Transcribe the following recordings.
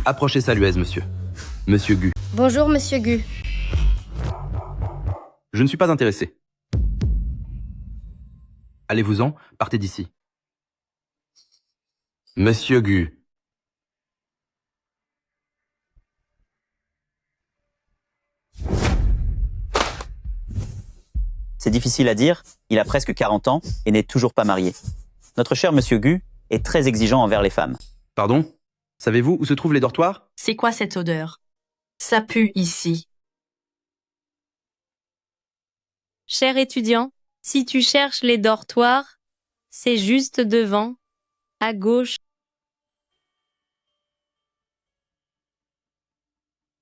Approchez Saluez, monsieur. Monsieur Gu. Bonjour, monsieur Gu. Je ne suis pas intéressé. Allez-vous-en, partez d'ici. Monsieur Gu. C'est difficile à dire, il a presque 40 ans et n'est toujours pas marié. Notre cher monsieur Gu est très exigeant envers les femmes. Pardon? Savez-vous où se trouvent les dortoirs? C'est quoi cette odeur? Ça pue ici. Cher étudiant, si tu cherches les dortoirs, c'est juste devant, à gauche.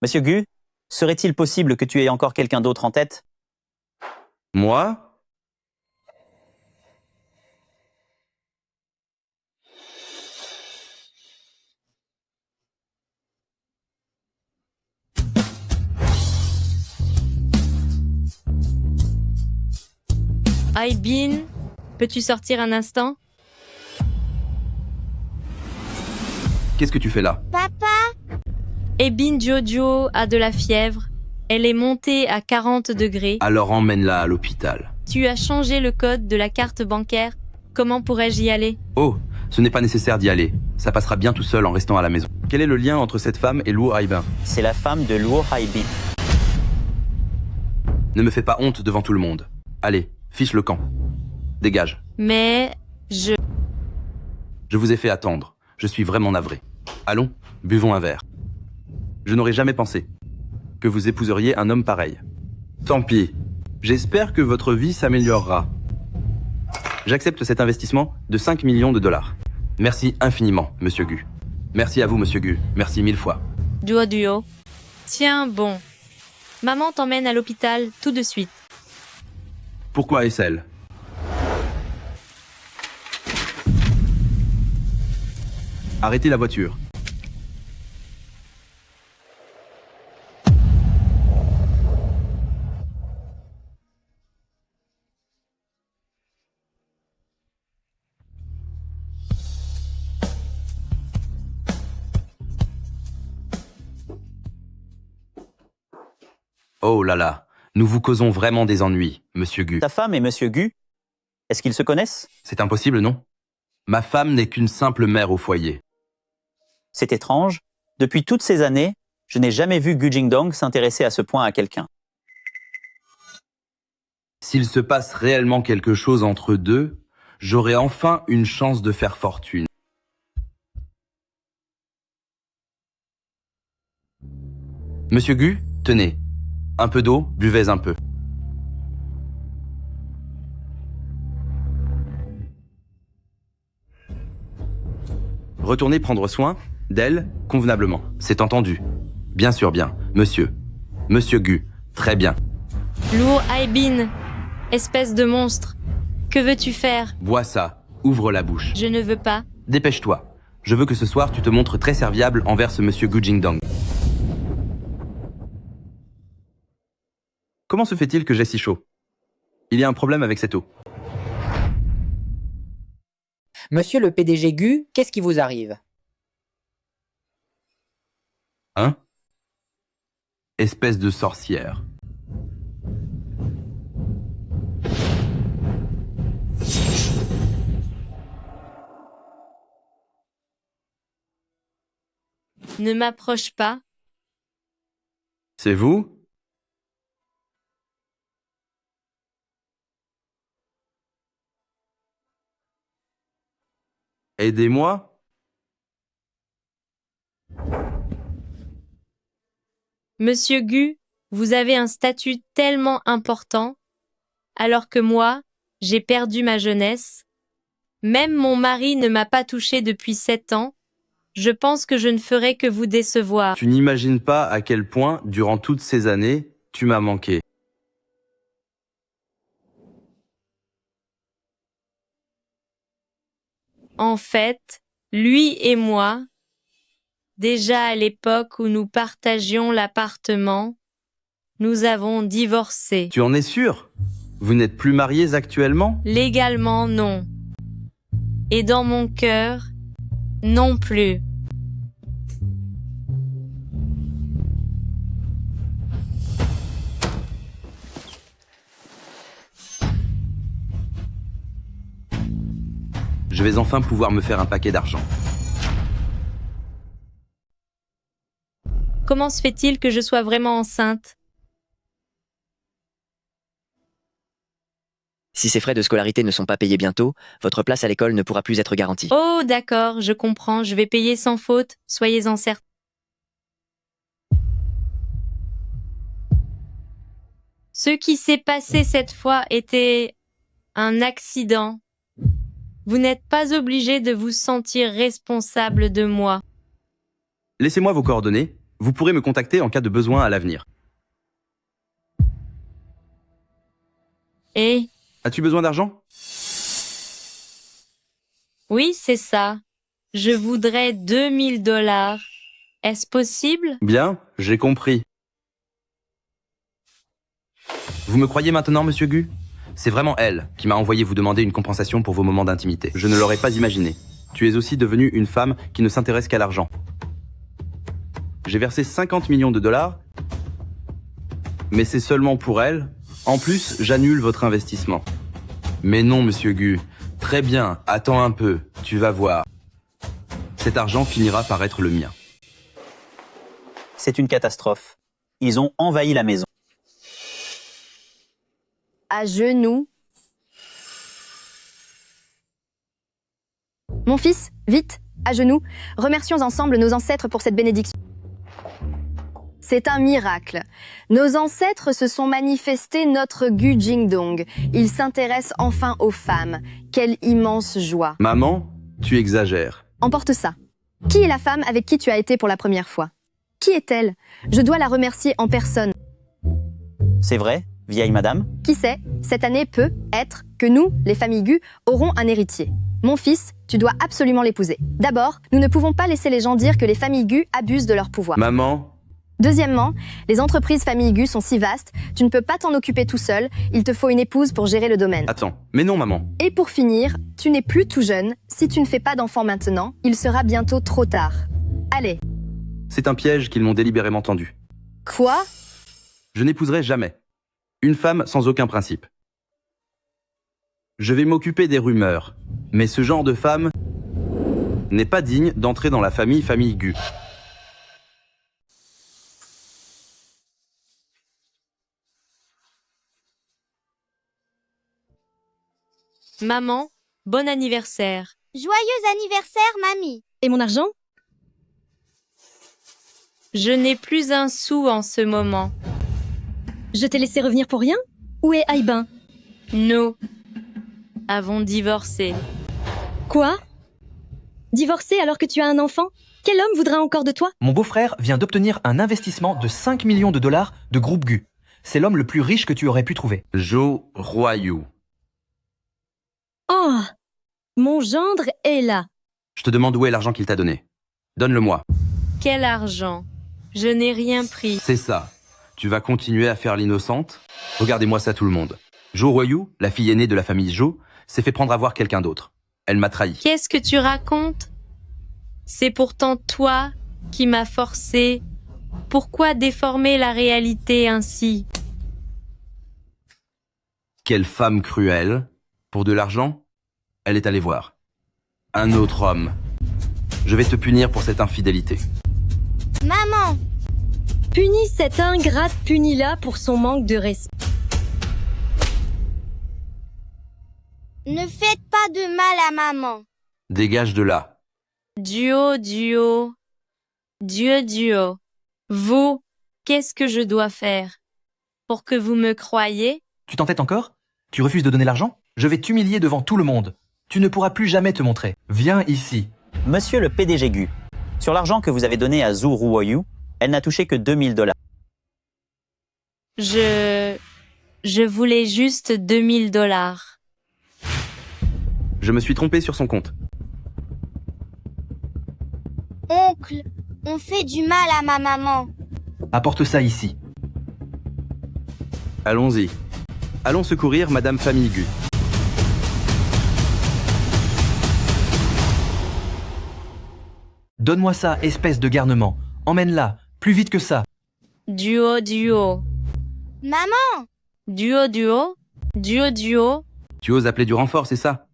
Monsieur Gu, serait-il possible que tu aies encore quelqu'un d'autre en tête? Moi? Aibin, peux-tu sortir un instant? Qu'est-ce que tu fais là? Aibin Jojo a de la fièvre. Elle est montée à 40 degrés. Alors emmène-la à l'hôpital. Tu as changé le code de la carte bancaire. Comment pourrais-je y aller? Oh, ce n'est pas nécessaire d'y aller. Ça passera bien tout seul en restant à la maison. Quel est le lien entre cette femme et Luo Haibin? C'est la femme de Luo Haibin. Ne me fais pas honte devant tout le monde. Allez, fiche le camp. Dégage. Mais Je vous ai fait attendre. Je suis vraiment navré. Allons, buvons un verre. Je n'aurais jamais pensé que vous épouseriez un homme pareil. Tant pis. J'espère que votre vie s'améliorera. J'accepte cet investissement de 5 millions de dollars. Merci infiniment, monsieur Gu. Merci à vous, monsieur Gu. Merci 1000 fois. duo. Tiens, bon. Maman t'emmène à l'hôpital tout de suite. Pourquoi est-elle? Arrêtez la voiture. Oh là là, nous vous causons vraiment des ennuis, monsieur Gu. Ta femme et monsieur Gu, est-ce qu'ils se connaissent? C'est impossible, non? Ma femme n'est qu'une simple mère au foyer. C'est étrange. Depuis toutes ces années, je n'ai jamais vu Gu Jingdong s'intéresser à ce point à quelqu'un. S'il se passe réellement quelque chose entre eux deux, j'aurai enfin une chance de faire fortune. Monsieur Gu, tenez. Un peu d'eau, buvez un peu. Retournez prendre soin d'elle convenablement. C'est entendu. Bien sûr, bien. Monsieur. Monsieur Gu. Très bien. Luo Haibin, espèce de monstre. Que veux-tu faire? Bois ça. Ouvre la bouche. Je ne veux pas. Dépêche-toi. Je veux que ce soir tu te montres très serviable envers ce monsieur Gu Jingdong. Comment se fait-il que j'ai si chaud? Il y a un problème avec cette eau. Monsieur le PDG Gu, qu'est-ce qui vous arrive? Hein? Espèce de sorcière. Ne m'approche pas. C'est vous? Aidez-moi. Monsieur Gu, vous avez un statut tellement important, alors que moi, j'ai perdu ma jeunesse. Même mon mari ne m'a pas touché depuis 7 ans. Je pense que je ne ferai que vous décevoir. Tu n'imagines pas à quel point, durant toutes ces années, tu m'as manqué. En fait, lui et moi, déjà à l'époque où nous partagions l'appartement, nous avons divorcé. Tu en es sûr? Vous n'êtes plus mariés actuellement? Légalement, non. Et dans mon cœur, non plus. Je vais enfin pouvoir me faire un paquet d'argent. Comment se fait-il que je sois vraiment enceinte? Si ces frais de scolarité ne sont pas payés bientôt, votre place à l'école ne pourra plus être garantie. Oh, d'accord, je comprends, je vais payer sans faute, soyez-en certains. Ce qui s'est passé cette fois était un accident. Vous n'êtes pas obligé de vous sentir responsable de moi. Laissez-moi vos coordonnées. Vous pourrez me contacter en cas de besoin à l'avenir. Et As-tu besoin d'argent? oui, c'est ça. Je voudrais 2000 $. Est-ce possible? Bien, j'ai compris. Vous me croyez maintenant, monsieur Gu? C'est vraiment elle qui m'a envoyé vous demander une compensation pour vos moments d'intimité. Je ne l'aurais pas imaginé. Tu es aussi devenue une femme qui ne s'intéresse qu'à l'argent. J'ai versé 50 millions de dollars, mais c'est seulement pour elle. En plus, j'annule votre investissement. Mais non, monsieur Gu. Très bien, attends un peu, tu vas voir. Cet argent finira par être le mien. C'est une catastrophe. Ils ont envahi la maison. À genoux. Mon fils, vite, à genoux, remercions ensemble nos ancêtres pour cette bénédiction. C'est un miracle. Nos ancêtres se sont manifestés notre Gu Jingdong. Ils s'intéressent enfin aux femmes. Quelle immense joie. Maman, tu exagères. Emporte ça. Qui est la femme avec qui tu as été pour la première fois? Qui est-elle? Je dois la remercier en personne. C'est vrai, vieille madame? Qui sait, cette année peut être que nous, les familles Gu, aurons un héritier. Mon fils, tu dois absolument l'épouser. D'abord, nous ne pouvons pas laisser les gens dire que les familles Gu abusent de leur pouvoir. Maman, Deuxièmement, les entreprises familles Gu sont si vastes, tu ne peux pas t'en occuper tout seul, il te faut une épouse pour gérer le domaine. attends. Mais non, maman. Et pour finir, tu n'es plus tout jeune, si tu ne fais pas d'enfant maintenant, il sera bientôt trop tard. Allez. C'est un piège qu'ils m'ont délibérément tendu. Quoi? Je n'épouserai jamais une femme sans aucun principe. Je vais m'occuper des rumeurs, mais ce genre de femme n'est pas digne d'entrer dans la famille Gu. Maman, bon anniversaire. Joyeux anniversaire, mamie. Et mon argent? Je n'ai plus un sou en ce moment. Je t'ai laissé revenir pour rien? Où est Aïbin? Nous avons divorcé. Quoi? Divorcé alors que tu as un enfant? Quel homme voudra encore de toi? Mon beau-frère vient d'obtenir un investissement de 5 millions de dollars de Groupe Gu. C'est l'homme le plus riche que tu aurais pu trouver. Jo Royou. Oh! Mon gendre est là. Je te demande où est l'argent qu'il t'a donné. Donne-le-moi. Quel argent? Je n'ai rien pris. C'est ça. Tu vas continuer à faire l'innocente? Regardez-moi ça tout le monde. Jo Royou, la fille aînée de la famille Jo, s'est fait prendre à voir quelqu'un d'autre. Elle m'a trahi. Qu'est-ce que tu racontes? C'est pourtant toi qui m'as forcé. Pourquoi déformer la réalité ainsi? Quelle femme cruelle. Pour de l'argent, elle est allée voir un autre homme. Je vais te punir pour cette infidélité. Maman, Punis cette ingrate, punis-la pour son manque de respect. ne faites pas de mal à maman. Dégage de là. Duo, duo. Dieu, duo. Vous, qu'est-ce que je dois faire? Pour que vous me croyiez? Tu t'entêtes encore? Tu refuses de donner l'argent? Je vais t'humilier devant tout le monde. Tu ne pourras plus jamais te montrer. Viens ici. Monsieur le PDG Gu, sur l'argent que vous avez donné à Zhu Ruoyu, elle n'a touché que 2000 $. Je voulais juste 2000 $. Je me suis trompé sur son compte. Oncle, on fait du mal à ma maman. Apporte ça ici. Allons-y. Allons secourir Madame Famille Gu. Donne-moi ça, espèce de garnement. Emmène-la, plus vite que ça. Duo, duo. Maman, Duo, duo. Duo, duo. Tu oses appeler du renfort, c'est ça?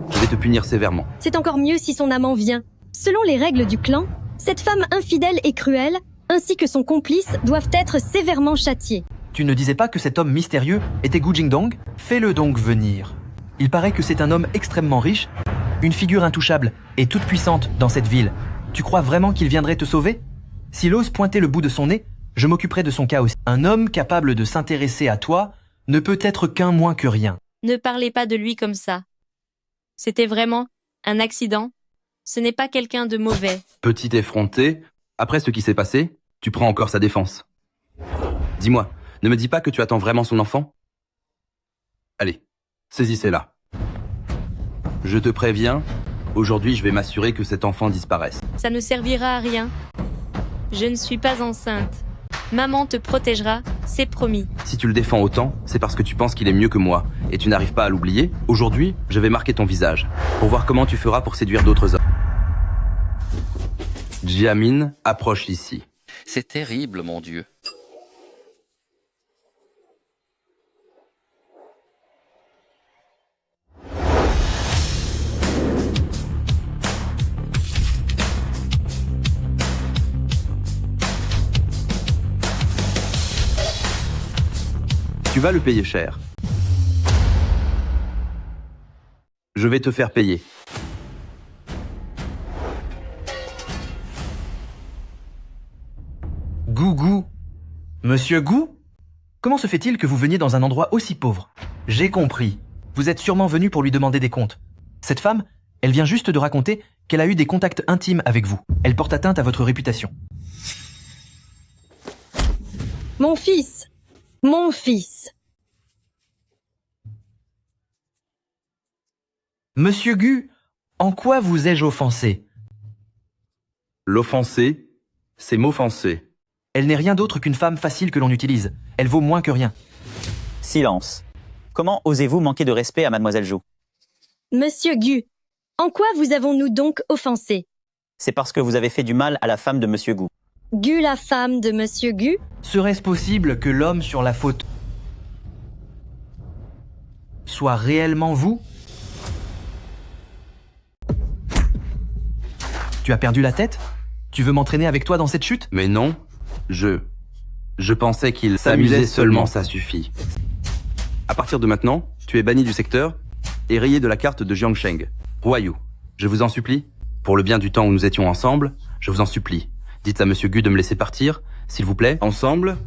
Je vais te punir sévèrement. C'est encore mieux si son amant vient. Selon les règles du clan, cette femme infidèle et cruelle, ainsi que son complice, doivent être sévèrement châtiés. Tu ne disais pas que cet homme mystérieux était Gu Jingdong? Fais-le donc venir. Il paraît que c'est un homme extrêmement riche, une figure intouchable et toute puissante dans cette ville. Tu crois vraiment qu'il viendrait te sauver? S'il ose pointer le bout de son nez, je m'occuperai de son cas aussi. Un homme capable de s'intéresser à toi ne peut être qu'un moins que rien. Ne parlez pas de lui comme ça. C'était vraiment un accident. Ce n'est pas quelqu'un de mauvais. Petit effronté, après ce qui s'est passé, tu prends encore sa défense. Dis-moi, ne me dis pas que tu attends vraiment son enfant? Allez, saisissez-la. Je te préviens, aujourd'hui je vais m'assurer que cet enfant disparaisse. Ça ne servira à rien. Je ne suis pas enceinte. Maman te protégera, c'est promis. Si tu le défends autant, c'est parce que tu penses qu'il est mieux que moi, et tu n'arrives pas à l'oublier. Aujourd'hui, je vais marquer ton visage, pour voir comment tu feras pour séduire d'autres hommes. Jiamin, approche ici. C'est terrible, mon Dieu. Tu vas le payer cher. Je vais te faire payer. Gu. Monsieur Gu? Comment se fait-il que vous veniez dans un endroit aussi pauvre? J'ai compris. Vous êtes sûrement venu pour lui demander des comptes. Cette femme, elle vient juste de raconter qu'elle a eu des contacts intimes avec vous. Elle porte atteinte à votre réputation. Mon fils! Mon fils! Monsieur Gu, en quoi vous ai-je offensé? L'offenser, c'est m'offenser. Elle n'est rien d'autre qu'une femme facile que l'on utilise. Elle vaut moins que rien. Silence. Comment osez-vous manquer de respect à Mademoiselle Zhou? Monsieur Gu, en quoi vous avons-nous donc offensé? C'est parce que vous avez fait du mal à la femme de Monsieur Gu. Gu, la femme de Monsieur Gu? Serait-ce possible que l'homme sur la photo soit réellement vous? Tu as perdu la tête? Tu veux m'entraîner avec toi dans cette chute? Mais non, je pensais qu'il s'amusait seulement, ça suffit. À partir de maintenant, tu es banni du secteur et rayé de la carte de Jiangsheng. Royou, je vous en supplie, pour le bien du temps où nous étions ensemble, je vous en supplie. Dites à Monsieur Gu de me laisser partir, s'il vous plaît, ensemble.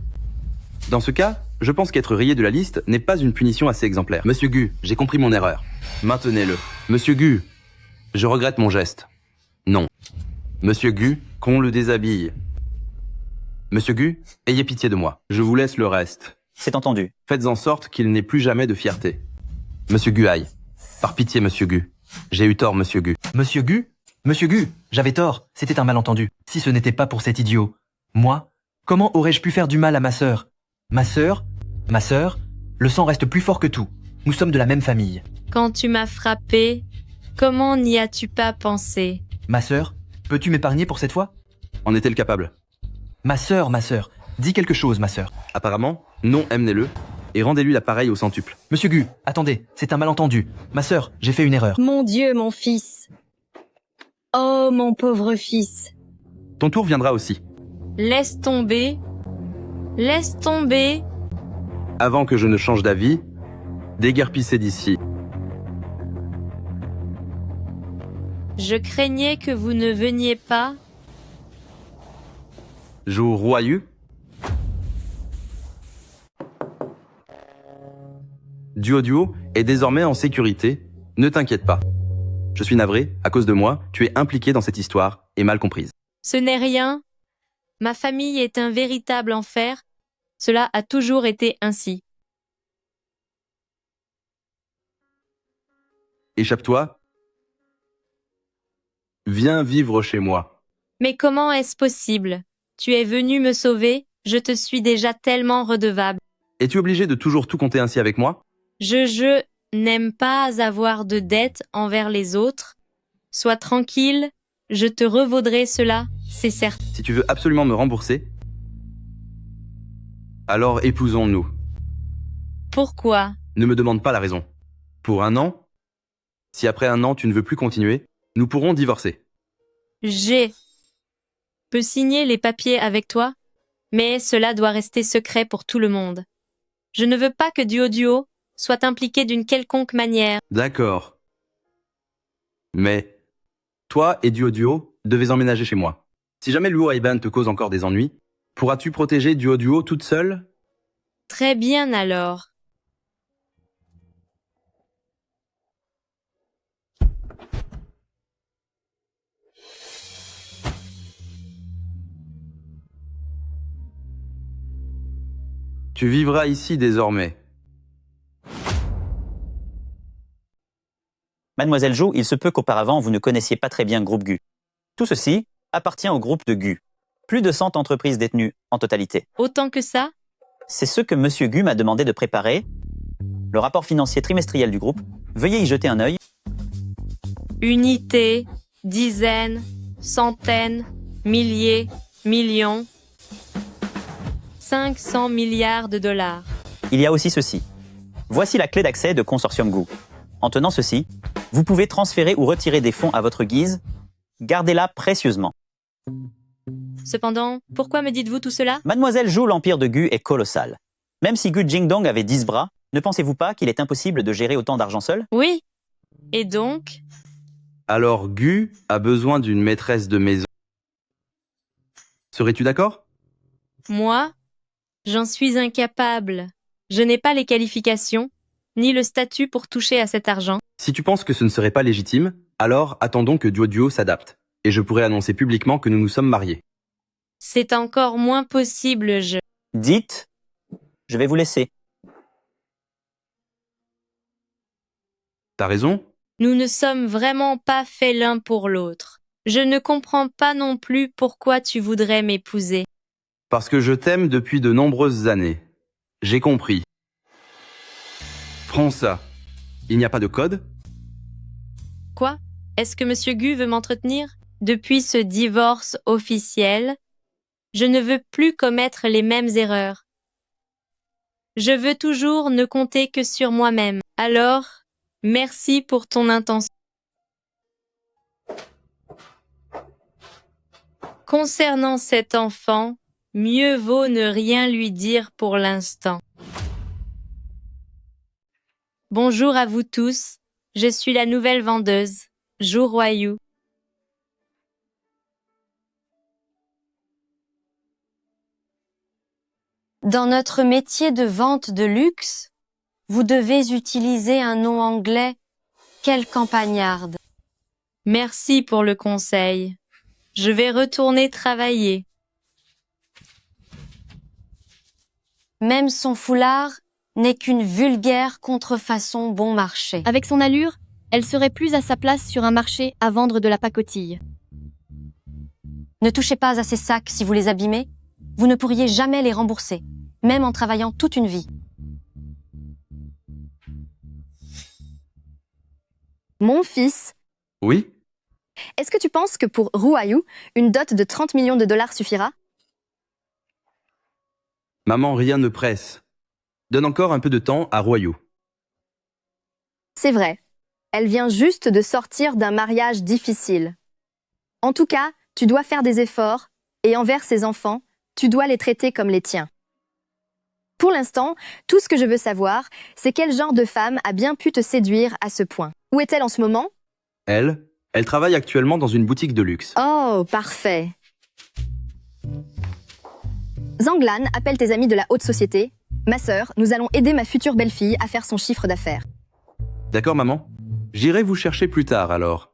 Dans ce cas, je pense qu'être rayé de la liste n'est pas une punition assez exemplaire. Monsieur Gu, j'ai compris mon erreur. Maintenez-le. Monsieur Gu, je regrette mon geste. Non. Monsieur Gu, qu'on le déshabille. Monsieur Gu, ayez pitié de moi. Je vous laisse le reste. C'est entendu. Faites en sorte qu'il n'ait plus jamais de fierté. Monsieur Gu aille. Par pitié, Monsieur Gu. J'ai eu tort, Monsieur Gu. Monsieur Gu? Monsieur Gu, j'avais tort, c'était un malentendu. Si ce n'était pas pour cet idiot, moi, comment aurais-je pu faire du mal à ma sœur? Ma sœur, le sang reste plus fort que tout. Nous sommes de la même famille. Quand tu m'as frappé, comment n'y as-tu pas pensé? Ma sœur, peux-tu m'épargner pour cette fois? En est-elle capable? Ma sœur, dis quelque chose, ma sœur. Apparemment, non, emmenez-le, et rendez-lui l'appareil au centuple. Monsieur Gu, attendez, c'est un malentendu. Ma sœur, j'ai fait une erreur. Mon Dieu, mon fils! Oh, mon pauvre fils! Ton tour viendra aussi. Laisse tomber. Laisse tomber. Avant que je ne change d'avis, déguerpissez d'ici. Je craignais que vous ne veniez pas. Zhou Royou. Duo est désormais en sécurité. Ne t'inquiète pas. Je suis navré, à cause de moi, tu es impliqué dans cette histoire et mal comprise. Ce n'est rien. Ma famille est un véritable enfer. Cela a toujours été ainsi. Échappe-toi. Viens vivre chez moi. Mais comment est-ce possible? Tu es venu me sauver, je te suis déjà tellement redevable. Es-tu obligé de toujours tout compter ainsi avec moi? Je n'aime pas avoir de dettes envers les autres. Sois tranquille, je te revaudrai cela, c'est certain. Si tu veux absolument me rembourser, alors épousons-nous. Pourquoi? Ne me demande pas la raison. Pour un an, Si après 1 an tu ne veux plus continuer, nous pourrons divorcer. Peux signer les papiers avec toi, mais cela doit rester secret pour tout le monde. Je ne veux pas que Duo soit impliqué d'une quelconque manière. D'accord. Mais toi et Duo devez emménager chez moi. Si jamais Luo Aiban te cause encore des ennuis, pourras-tu protéger Duo toute seule? Très bien alors. Tu vivras ici désormais. Mademoiselle Zhou, il se peut qu'auparavant vous ne connaissiez pas très bien Groupe Gu. Tout ceci appartient au groupe de Gu. Plus de 100 entreprises détenues en totalité. Autant que ça? C'est ce que Monsieur Gu m'a demandé de préparer. Le rapport financier trimestriel du groupe. Veuillez y jeter un œil. Unités, dizaines, centaines, milliers, millions. 500 milliards de dollars. Il y a aussi ceci. Voici la clé d'accès de Consortium Gu. En tenant ceci, vous pouvez transférer ou retirer des fonds à votre guise. Gardez-la précieusement. Cependant, pourquoi me dites-vous tout cela? Mademoiselle Zhou, l'empire de Gu est colossal. Même si Gu Jingdong avait 10 bras, ne pensez-vous pas qu'il est impossible de gérer autant d'argent seul? Oui. Et donc? Alors Gu a besoin d'une maîtresse de maison. Serais-tu d'accord? Moi? J'en suis incapable. Je n'ai pas les qualifications, ni le statut pour toucher à cet argent. Si tu penses que ce ne serait pas légitime, alors attendons que Duo s'adapte. Et je pourrais annoncer publiquement que nous nous sommes mariés. C'est encore moins possible, Dites, je vais vous laisser. T'as raison? Nous ne sommes vraiment pas faits l'un pour l'autre. Je ne comprends pas non plus pourquoi tu voudrais m'épouser. Parce que je t'aime depuis de nombreuses années. J'ai compris. Prends ça. Il n'y a pas de code? Quoi? Est-ce que Monsieur Gu veut m'entretenir? Depuis ce divorce officiel, je ne veux plus commettre les mêmes erreurs. Je veux toujours ne compter que sur moi-même. Alors, merci pour ton intention. Concernant cet enfant, mieux vaut ne rien lui dire pour l'instant. Bonjour à vous tous, je suis la nouvelle vendeuse, Zhou Ruoyu. Dans notre métier de vente de luxe, vous devez utiliser un nom anglais. Quelle campagnarde! Merci pour le conseil. Je vais retourner travailler. Même son foulard n'est qu'une vulgaire contrefaçon bon marché. Avec son allure, elle serait plus à sa place sur un marché à vendre de la pacotille. Ne touchez pas à ces sacs si vous les abîmez. Vous ne pourriez jamais les rembourser, même en travaillant toute une vie. Mon fils, Oui? est-ce que tu penses que pour Ruoyu, une dot de 30 millions de dollars suffira? Maman, rien ne presse. Donne encore un peu de temps à Ruoyu. C'est vrai. Elle vient juste de sortir d'un mariage difficile. En tout cas, tu dois faire des efforts, et envers ses enfants, tu dois les traiter comme les tiens. Pour l'instant, tout ce que je veux savoir, c'est quel genre de femme a bien pu te séduire à ce point. Où est-elle en ce moment? Elle travaille actuellement dans une boutique de luxe. Oh, parfait. Zhanglan, appelle tes amis de la haute société. Ma sœur, nous allons aider ma future belle-fille à faire son chiffre d'affaires. D'accord, maman? J'irai vous chercher plus tard, alors.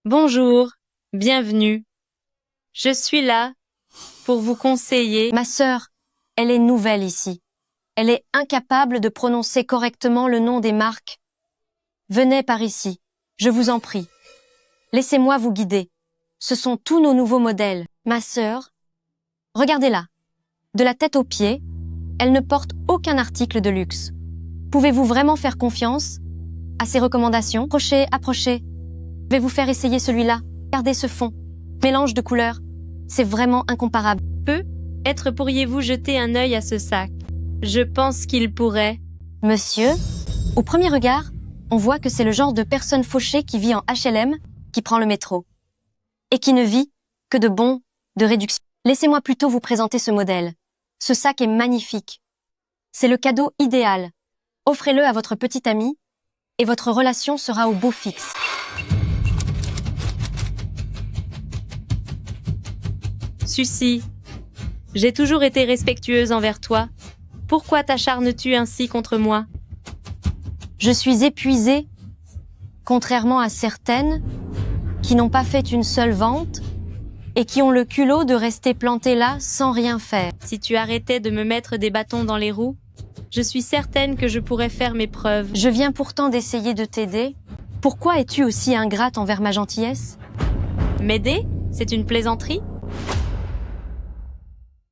Bonjour, bienvenue. Je suis là pour vous conseiller. Ma sœur, elle est nouvelle ici. Elle est incapable de prononcer correctement le nom des marques. Venez par ici, je vous en prie. Laissez-moi vous guider. Ce sont tous nos nouveaux modèles. Ma sœur, regardez-la. De la tête aux pieds, elle ne porte aucun article de luxe. Pouvez-vous vraiment faire confiance à ses recommandations? Approchez. Je vais vous faire essayer celui-là. Regardez ce fond. Mélange de couleurs. C'est vraiment incomparable. Peut-être pourriez-vous jeter un œil à ce sac. Je pense qu'il pourrait. Monsieur, au premier regard, On voit que c'est le genre de personne fauchée qui vit en HLM, qui prend le métro. Et qui ne vit que de bons, de réduction. Laissez-moi plutôt vous présenter ce modèle. Ce sac est magnifique. C'est le cadeau idéal. Offrez-le à votre petite amie et votre relation sera au beau fixe. Sucy, j'ai toujours été respectueuse envers toi. Pourquoi t'acharnes-tu ainsi contre moi? Je suis épuisée, contrairement à certaines qui n'ont pas fait une seule vente et qui ont le culot de rester plantées là sans rien faire. Si tu arrêtais de me mettre des bâtons dans les roues, je suis certaine que je pourrais faire mes preuves. Je viens pourtant d'essayer de t'aider. Pourquoi es-tu aussi ingrate envers ma gentillesse? M'aider? C'est une plaisanterie?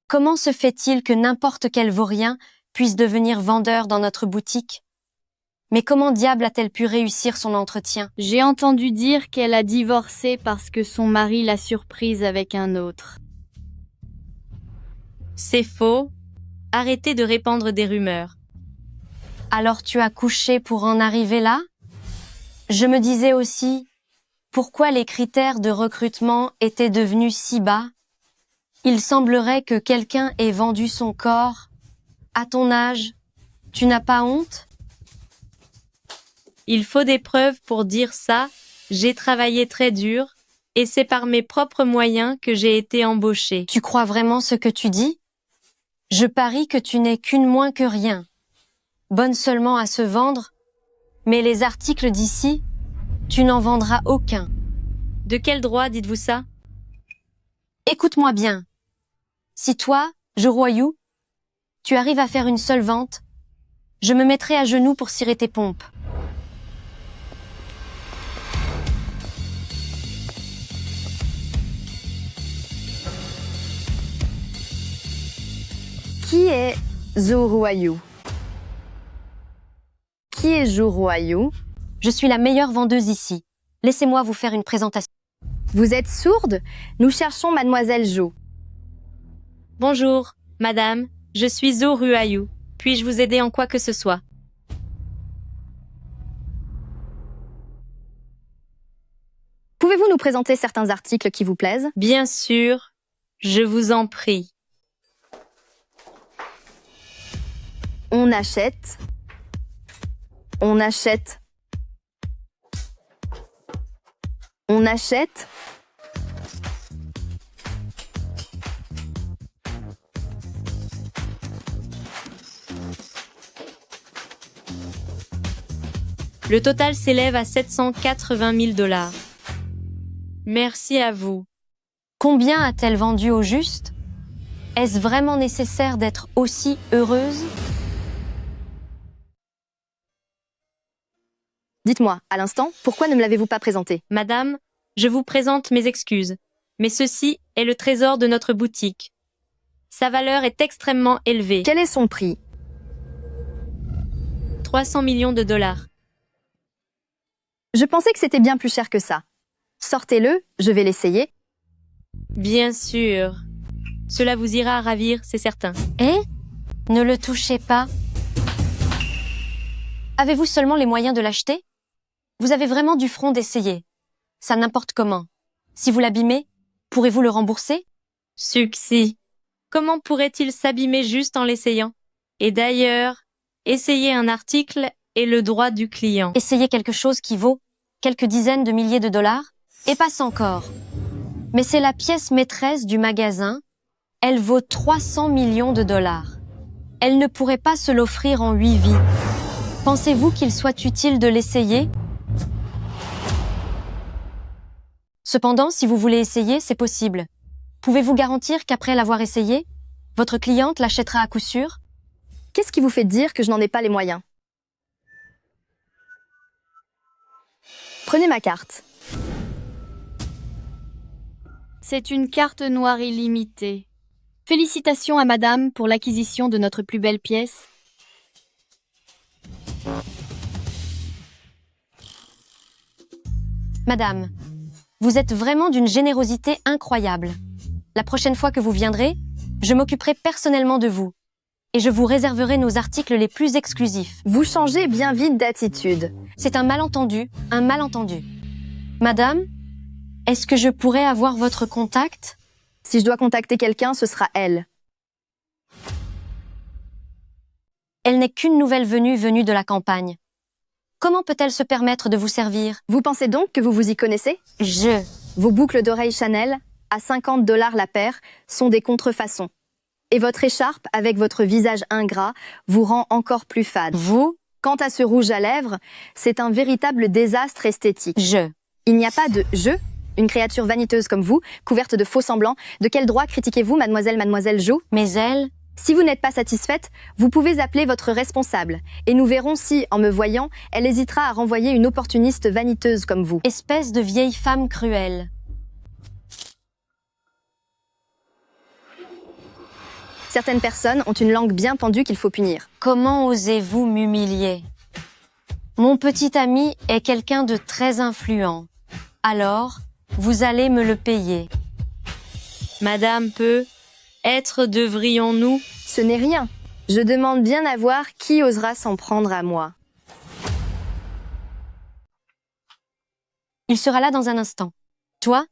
Comment se fait-il que n'importe quel vaurien puisse devenir vendeur dans notre boutique? Mais comment diable a-t-elle pu réussir son entretien? J'ai entendu dire qu'elle a divorcé parce que son mari l'a surprise avec un autre. C'est faux. Arrêtez de répandre des rumeurs. Alors tu as couché pour en arriver là? Je me disais aussi, pourquoi les critères de recrutement étaient devenus si bas? Il semblerait que quelqu'un ait vendu son corps. À ton âge, tu n'as pas honte? Il faut des preuves pour dire ça. J'ai travaillé très dur, et c'est par mes propres moyens que j'ai été embauchée. Tu crois vraiment ce que tu dis? Je parie que tu n'es qu'une moins que rien. Bonne seulement à se vendre, mais les articles d'ici, tu n'en vendras aucun. De quel droit dites-vous ça? Écoute-moi bien. Si toi, je royou, tu arrives à faire une seule vente, je me mettrai à genoux pour cirer tes pompes. Qui est Zhuruayu? Qui est Zhuruayu? Je suis la meilleure vendeuse ici. Laissez-moi vous faire une présentation. Vous êtes sourde? Nous cherchons Mademoiselle Zhou. Bonjour, madame, je suis Zhuruayu. Puis-je vous aider en quoi que ce soit? Pouvez-vous nous présenter certains articles qui vous plaisent? Bien sûr, je vous en prie. On achète. On achète. On achète. Le total s'élève à 780 000 $. Merci à vous. Combien a-t-elle vendu au juste? Est-ce vraiment nécessaire d'être aussi heureuse? Dites-moi, à l'instant, pourquoi ne me l'avez-vous pas présenté? Madame, je vous présente mes excuses, mais ceci est le trésor de notre boutique. Sa valeur est extrêmement élevée. Quel est son prix? 300 millions de $. Je pensais que c'était bien plus cher que ça. Sortez-le, je vais l'essayer. Bien sûr. Cela vous ira ravir, c'est certain. Eh? Ne le touchez pas. Avez-vous seulement les moyens de l'acheter? Vous avez vraiment du front d'essayer. Ça n'importe comment. Si vous l'abîmez, pourrez-vous le rembourser? Succès. Comment pourrait-il s'abîmer juste en l'essayant? Et d'ailleurs, essayer un article est le droit du client. Essayez quelque chose qui vaut quelques dizaines de milliers de dollars? Et passe encore. Mais c'est la pièce maîtresse du magasin. Elle vaut 300 millions de $. Elle ne pourrait pas se l'offrir en 8 vies. Pensez-vous qu'il soit utile de l'essayer? Cependant, si vous voulez essayer, c'est possible. Pouvez-vous garantir qu'après l'avoir essayé, votre cliente l'achètera à coup sûr? Qu'est-ce qui vous fait dire que je n'en ai pas les moyens? Prenez ma carte. C'est une carte noire illimitée. Félicitations à madame pour l'acquisition de notre plus belle pièce. Madame, vous êtes vraiment d'une générosité incroyable. La prochaine fois que vous viendrez, je m'occuperai personnellement de vous. et je vous réserverai nos articles les plus exclusifs. Vous changez bien vite d'attitude. C'est un malentendu, un malentendu. Madame, est-ce que je pourrais avoir votre contact? Si je dois contacter quelqu'un, ce sera elle. Elle n'est qu'une nouvelle venue de la campagne. Comment peut-elle se permettre de vous servir? Vous pensez donc que vous vous y connaissez? Vos boucles d'oreilles Chanel, à 50 $ la paire, sont des contrefaçons. Et votre écharpe, avec votre visage ingrat, vous rend encore plus fade. Vous? Quant à ce rouge à lèvres, c'est un véritable désastre esthétique. Il n'y a pas de « je », une créature vaniteuse comme vous, couverte de faux semblants. De quel droit critiquez-vous mademoiselle Jo? Mais elle? Si vous n'êtes pas satisfaite, vous pouvez appeler votre responsable. Et nous verrons si, en me voyant, elle hésitera à renvoyer une opportuniste vaniteuse comme vous. Espèce de vieille femme cruelle. Certaines personnes ont une langue bien pendue qu'il faut punir. Comment osez-vous m'humilier? Mon petit ami est quelqu'un de très influent. Alors, vous allez me le payer. Madame devrions-nous? Ce n'est rien. Je demande bien à voir qui osera s'en prendre à moi. Il sera là dans un instant. Toi?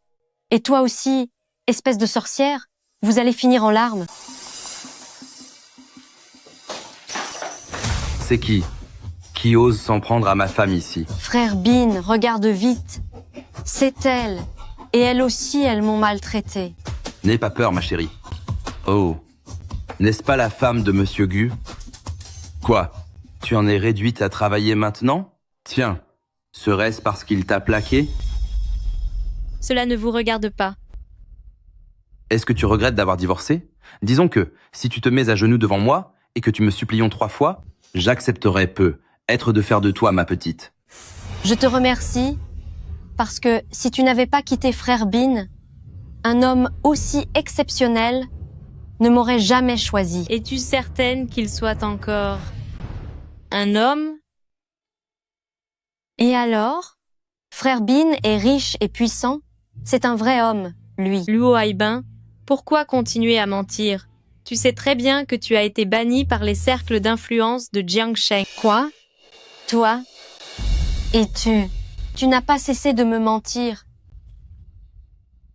Et toi aussi, espèce de sorcière? Vous allez finir en larmes. C'est qui? Qui ose s'en prendre à ma femme ici? Frère Bean, regarde vite. C'est elle. Et elle aussi, elles m'ont maltraité. N'aie pas peur, ma chérie. Oh, n'est-ce pas la femme de Monsieur Gu? Quoi? Tu en es réduite à travailler maintenant? Tiens, serait-ce parce qu'il t'a plaqué? Cela ne vous regarde pas. Est-ce que tu regrettes d'avoir divorcé? Disons que, si tu te mets à genoux devant moi, et que tu me supplions 3 fois, j'accepterais peu, être de faire de toi ma petite. Je te remercie, parce que si tu n'avais pas quitté frère Bean, un homme aussi exceptionnel ne m'aurait jamais choisi. Es-tu certaine qu'il soit encore un homme? Et alors? Frère Bean est riche et puissant. C'est un vrai homme, lui. Luo Haibin, pourquoi continuer à mentir? Tu sais très bien que tu as été banni par les cercles d'influence de Jiangsheng. Quoi? Toi? Et tu n'as pas cessé de me mentir.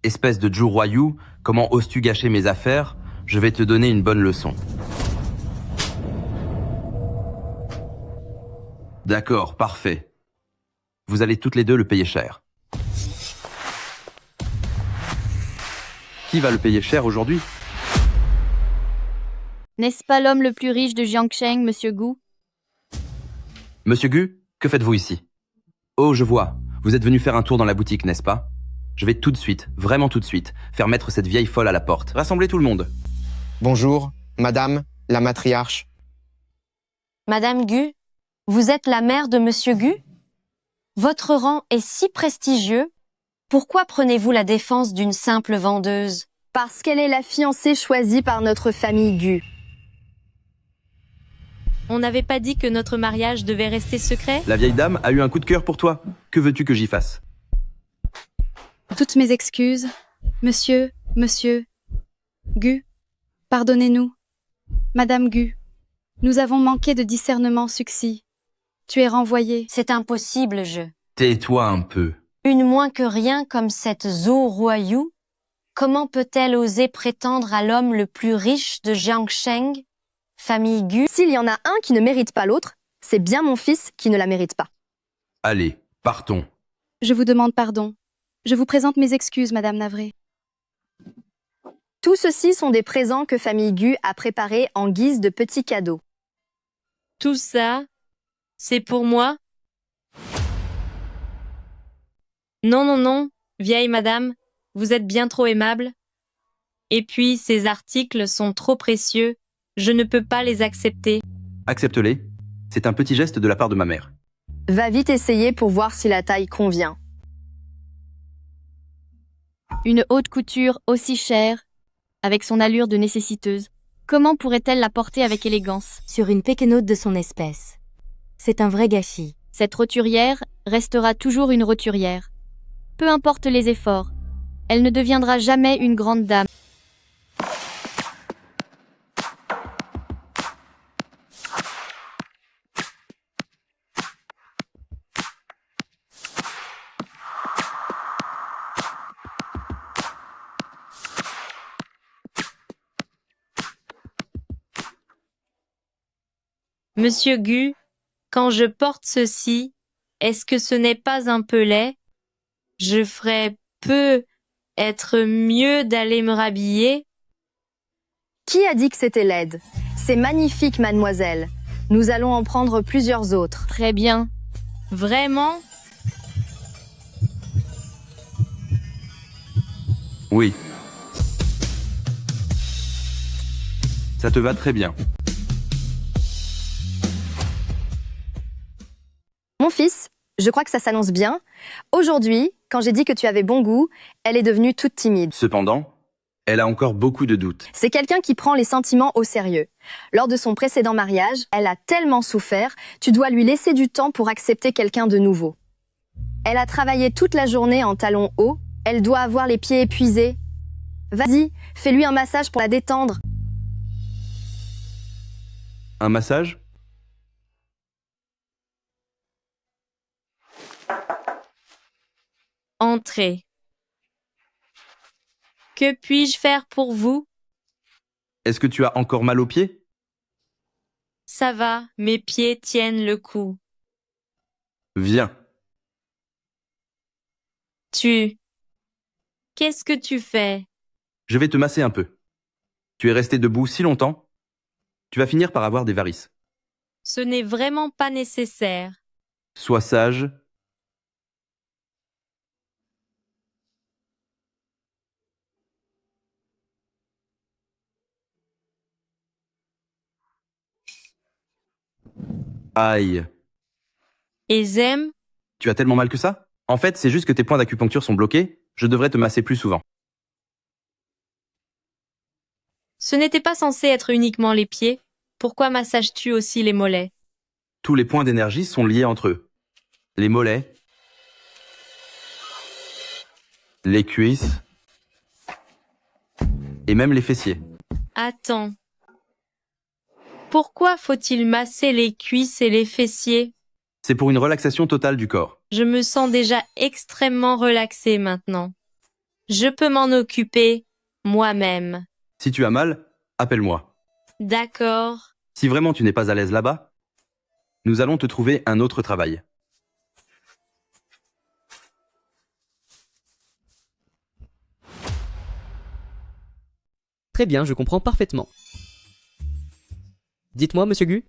Espèce de Zhu Ruoyu, comment oses-tu gâcher mes affaires? Je vais te donner une bonne leçon. D'accord, parfait. Vous allez toutes les deux le payer cher. Qui va le payer cher aujourd'hui? N'est-ce pas l'homme le plus riche de Jiangsheng, Monsieur Gu? Monsieur Gu, que faites-vous ici? Oh, je vois. Vous êtes venu faire un tour dans la boutique, n'est-ce pas? Je vais tout de suite, vraiment tout de suite, faire mettre cette vieille folle à la porte. Rassemblez tout le monde. Bonjour, madame, la matriarche. Madame Gu, vous êtes la mère de Monsieur Gu? Votre rang est si prestigieux. Pourquoi prenez-vous la défense d'une simple vendeuse? Parce qu'elle est la fiancée choisie par notre famille Gu. On n'avait pas dit que notre mariage devait rester secret? La vieille dame a eu un coup de cœur pour toi. Que veux-tu que j'y fasse? Toutes mes excuses, monsieur Gu. Pardonnez-nous. Madame Gu, nous avons manqué de discernement succis. Tu es renvoyée. C'est impossible, Tais-toi un peu. Une moins que rien comme cette Zhou Ruoyu? Comment peut-elle oser prétendre à l'homme le plus riche de Jiangsheng? Famille Gu? S'il y en a un qui ne mérite pas l'autre, c'est bien mon fils qui ne la mérite pas. Allez, partons. Je vous demande pardon. Je vous présente mes excuses, Madame Navré. Tout ceci sont des présents que famille Gu a préparés en guise de petits cadeaux. Tout ça, c'est pour moi? Non, vieille madame, vous êtes bien trop aimable. Et puis, ces articles sont trop précieux, je ne peux pas les accepter. Accepte-les. C'est un petit geste de la part de ma mère. Va vite essayer pour voir si la taille convient. Une haute couture aussi chère, avec son allure de nécessiteuse, comment pourrait-elle la porter avec élégance? Sur une péquenote de son espèce. C'est un vrai gâchis. Cette roturière restera toujours une roturière. Peu importe les efforts, elle ne deviendra jamais une grande dame. Monsieur Gu, quand je porte ceci, est-ce que ce n'est pas un peu laid? Je ferais être mieux d'aller me rhabiller. Qui a dit que c'était laide? C'est magnifique, mademoiselle. Nous allons en prendre plusieurs autres. Très bien. Vraiment? Oui. Ça te va très bien. Mon fils, je crois que ça s'annonce bien. Aujourd'hui, quand j'ai dit que tu avais bon goût, elle est devenue toute timide. Cependant, elle a encore beaucoup de doutes. C'est quelqu'un qui prend les sentiments au sérieux. Lors de son précédent mariage, elle a tellement souffert, tu dois lui laisser du temps pour accepter quelqu'un de nouveau. Elle a travaillé toute la journée en talons hauts, elle doit avoir les pieds épuisés. Vas-y, fais-lui un massage pour la détendre. Un massage? Entrez. Que puis-je faire pour vous? Est-ce que tu as encore mal aux pieds? Ça va, mes pieds tiennent le coup. Viens. Qu'est-ce que tu fais? Je vais te masser un peu. Tu es resté debout si longtemps, tu vas finir par avoir des varices. Ce n'est vraiment pas nécessaire. Sois sage. Aïe. Et j'aime? Tu as tellement mal que ça? En fait, c'est juste que tes points d'acupuncture sont bloqués. Je devrais te masser plus souvent. Ce n'était pas censé être uniquement les pieds. Pourquoi massages-tu aussi les mollets? Tous les points d'énergie sont liés entre eux. Les mollets, les cuisses et même les fessiers. Attends. Pourquoi faut-il masser les cuisses et les fessiers? C'est pour une relaxation totale du corps. Je me sens déjà extrêmement relaxée maintenant. Je peux m'en occuper moi-même. Si tu as mal, appelle-moi. D'accord. Si vraiment tu n'es pas à l'aise là-bas, nous allons te trouver un autre travail. Très bien, je comprends parfaitement. Dites-moi, monsieur Gu,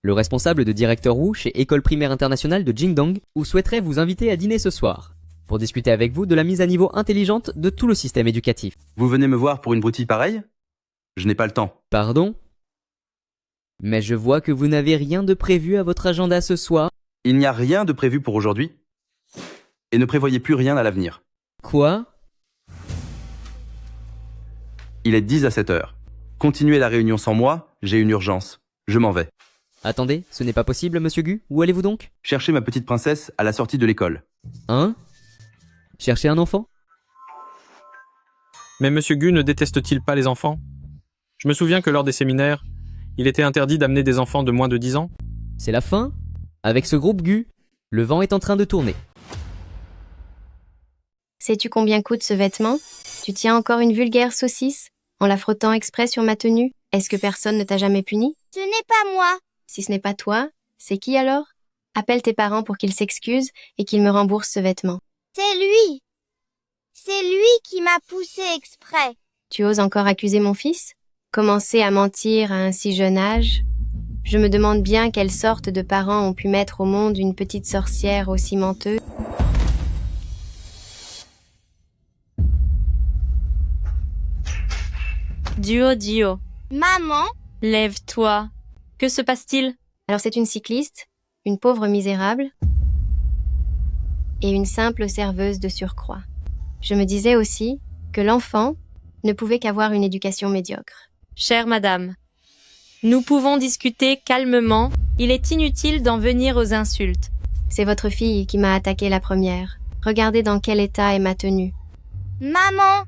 le responsable de Directeur Wu chez École Primaire Internationale de Jingdong souhaiterait vous inviter à dîner ce soir, pour discuter avec vous de la mise à niveau intelligente de tout le système éducatif. Vous venez me voir pour une broutille pareille? Je n'ai pas le temps. Pardon? Mais je vois que vous n'avez rien de prévu à votre agenda ce soir. Il n'y a rien de prévu pour aujourd'hui. Et ne prévoyez plus rien à l'avenir. Quoi? Il est 10 à 7 heures. Continuez la réunion sans moi, j'ai une urgence. Je m'en vais. Attendez, ce n'est pas possible, monsieur Gu. Où allez-vous donc? Cherchez ma petite princesse à la sortie de l'école. Hein? Chercher un enfant? Mais monsieur Gu ne déteste-t-il pas les enfants? Je me souviens que lors des séminaires, il était interdit d'amener des enfants de moins de 10 ans. C'est la fin? Avec ce groupe Gu, le vent est en train de tourner. Sais-tu combien coûte ce vêtement? Tu tiens encore une vulgaire saucisse en la frottant exprès sur ma tenue? Est-ce que personne ne t'a jamais puni? Ce n'est pas moi. Si ce n'est pas toi, c'est qui alors? Appelle tes parents pour qu'ils s'excusent et qu'ils me remboursent ce vêtement. C'est lui. C'est lui qui m'a poussé exprès. Tu oses encore accuser mon fils? Commencer à mentir à un si jeune âge? Je me demande bien quelle sorte de parents ont pu mettre au monde une petite sorcière aussi menteuse. Dio. Maman? Lève-toi. Que se passe-t-il? Alors c'est une cycliste, une pauvre misérable, et une simple serveuse de surcroît. Je me disais aussi que l'enfant ne pouvait qu'avoir une éducation médiocre. Chère madame, nous pouvons discuter calmement. Il est inutile d'en venir aux insultes. C'est votre fille qui m'a attaqué la première. Regardez dans quel état est ma tenue. Maman,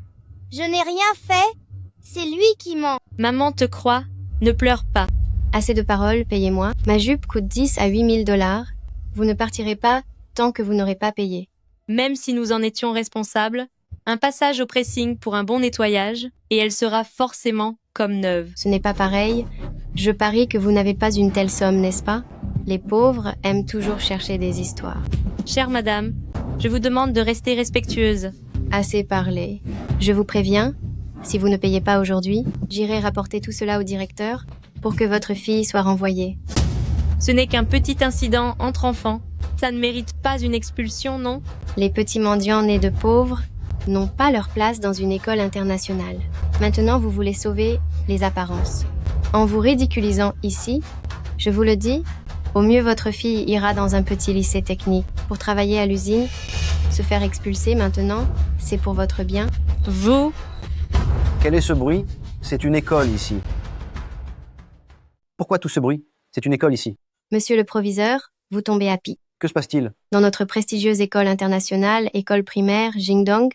je n'ai rien fait. C'est lui qui ment. Maman te croit. Ne pleure pas. Assez de paroles, payez-moi. Ma jupe coûte 10 à 8 000 $. Vous ne partirez pas tant que vous n'aurez pas payé. Même si nous en étions responsables, un passage au pressing pour un bon nettoyage, et elle sera forcément comme neuve. Ce n'est pas pareil. Je parie que vous n'avez pas une telle somme, n'est-ce pas? Les pauvres aiment toujours chercher des histoires. Chère madame, je vous demande de rester respectueuse. Assez parlé. Je vous préviens, si vous ne payez pas aujourd'hui, j'irai rapporter tout cela au directeur pour que votre fille soit renvoyée. Ce n'est qu'un petit incident entre enfants. Ça ne mérite pas une expulsion, non? Les petits mendiants nés de pauvres n'ont pas leur place dans une école internationale. Maintenant, vous voulez sauver les apparences. En vous ridiculisant ici, je vous le dis, au mieux votre fille ira dans un petit lycée technique pour travailler à l'usine. Se faire expulser maintenant, c'est pour votre bien. Vous? Quel est ce bruit? C'est une école ici. Pourquoi tout ce bruit? C'est une école ici. Monsieur le proviseur, vous tombez à pic. Que se passe-t-il? Dans notre prestigieuse école internationale, école primaire, Jingdong,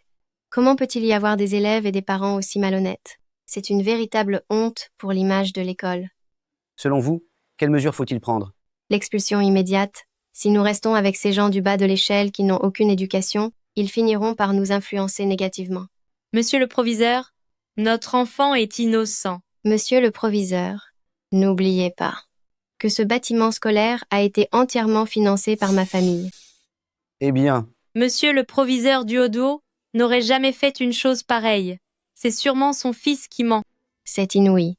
comment peut-il y avoir des élèves et des parents aussi malhonnêtes? C'est une véritable honte pour l'image de l'école. Selon vous, quelles mesures faut-il prendre? L'expulsion immédiate. Si nous restons avec ces gens du bas de l'échelle qui n'ont aucune éducation, ils finiront par nous influencer négativement. Monsieur le proviseur, notre enfant est innocent. Monsieur le proviseur, n'oubliez pas que ce bâtiment scolaire a été entièrement financé par ma famille. Eh bien, Monsieur le proviseur Duoduo n'aurait jamais fait une chose pareille. C'est sûrement son fils qui ment. C'est inouï.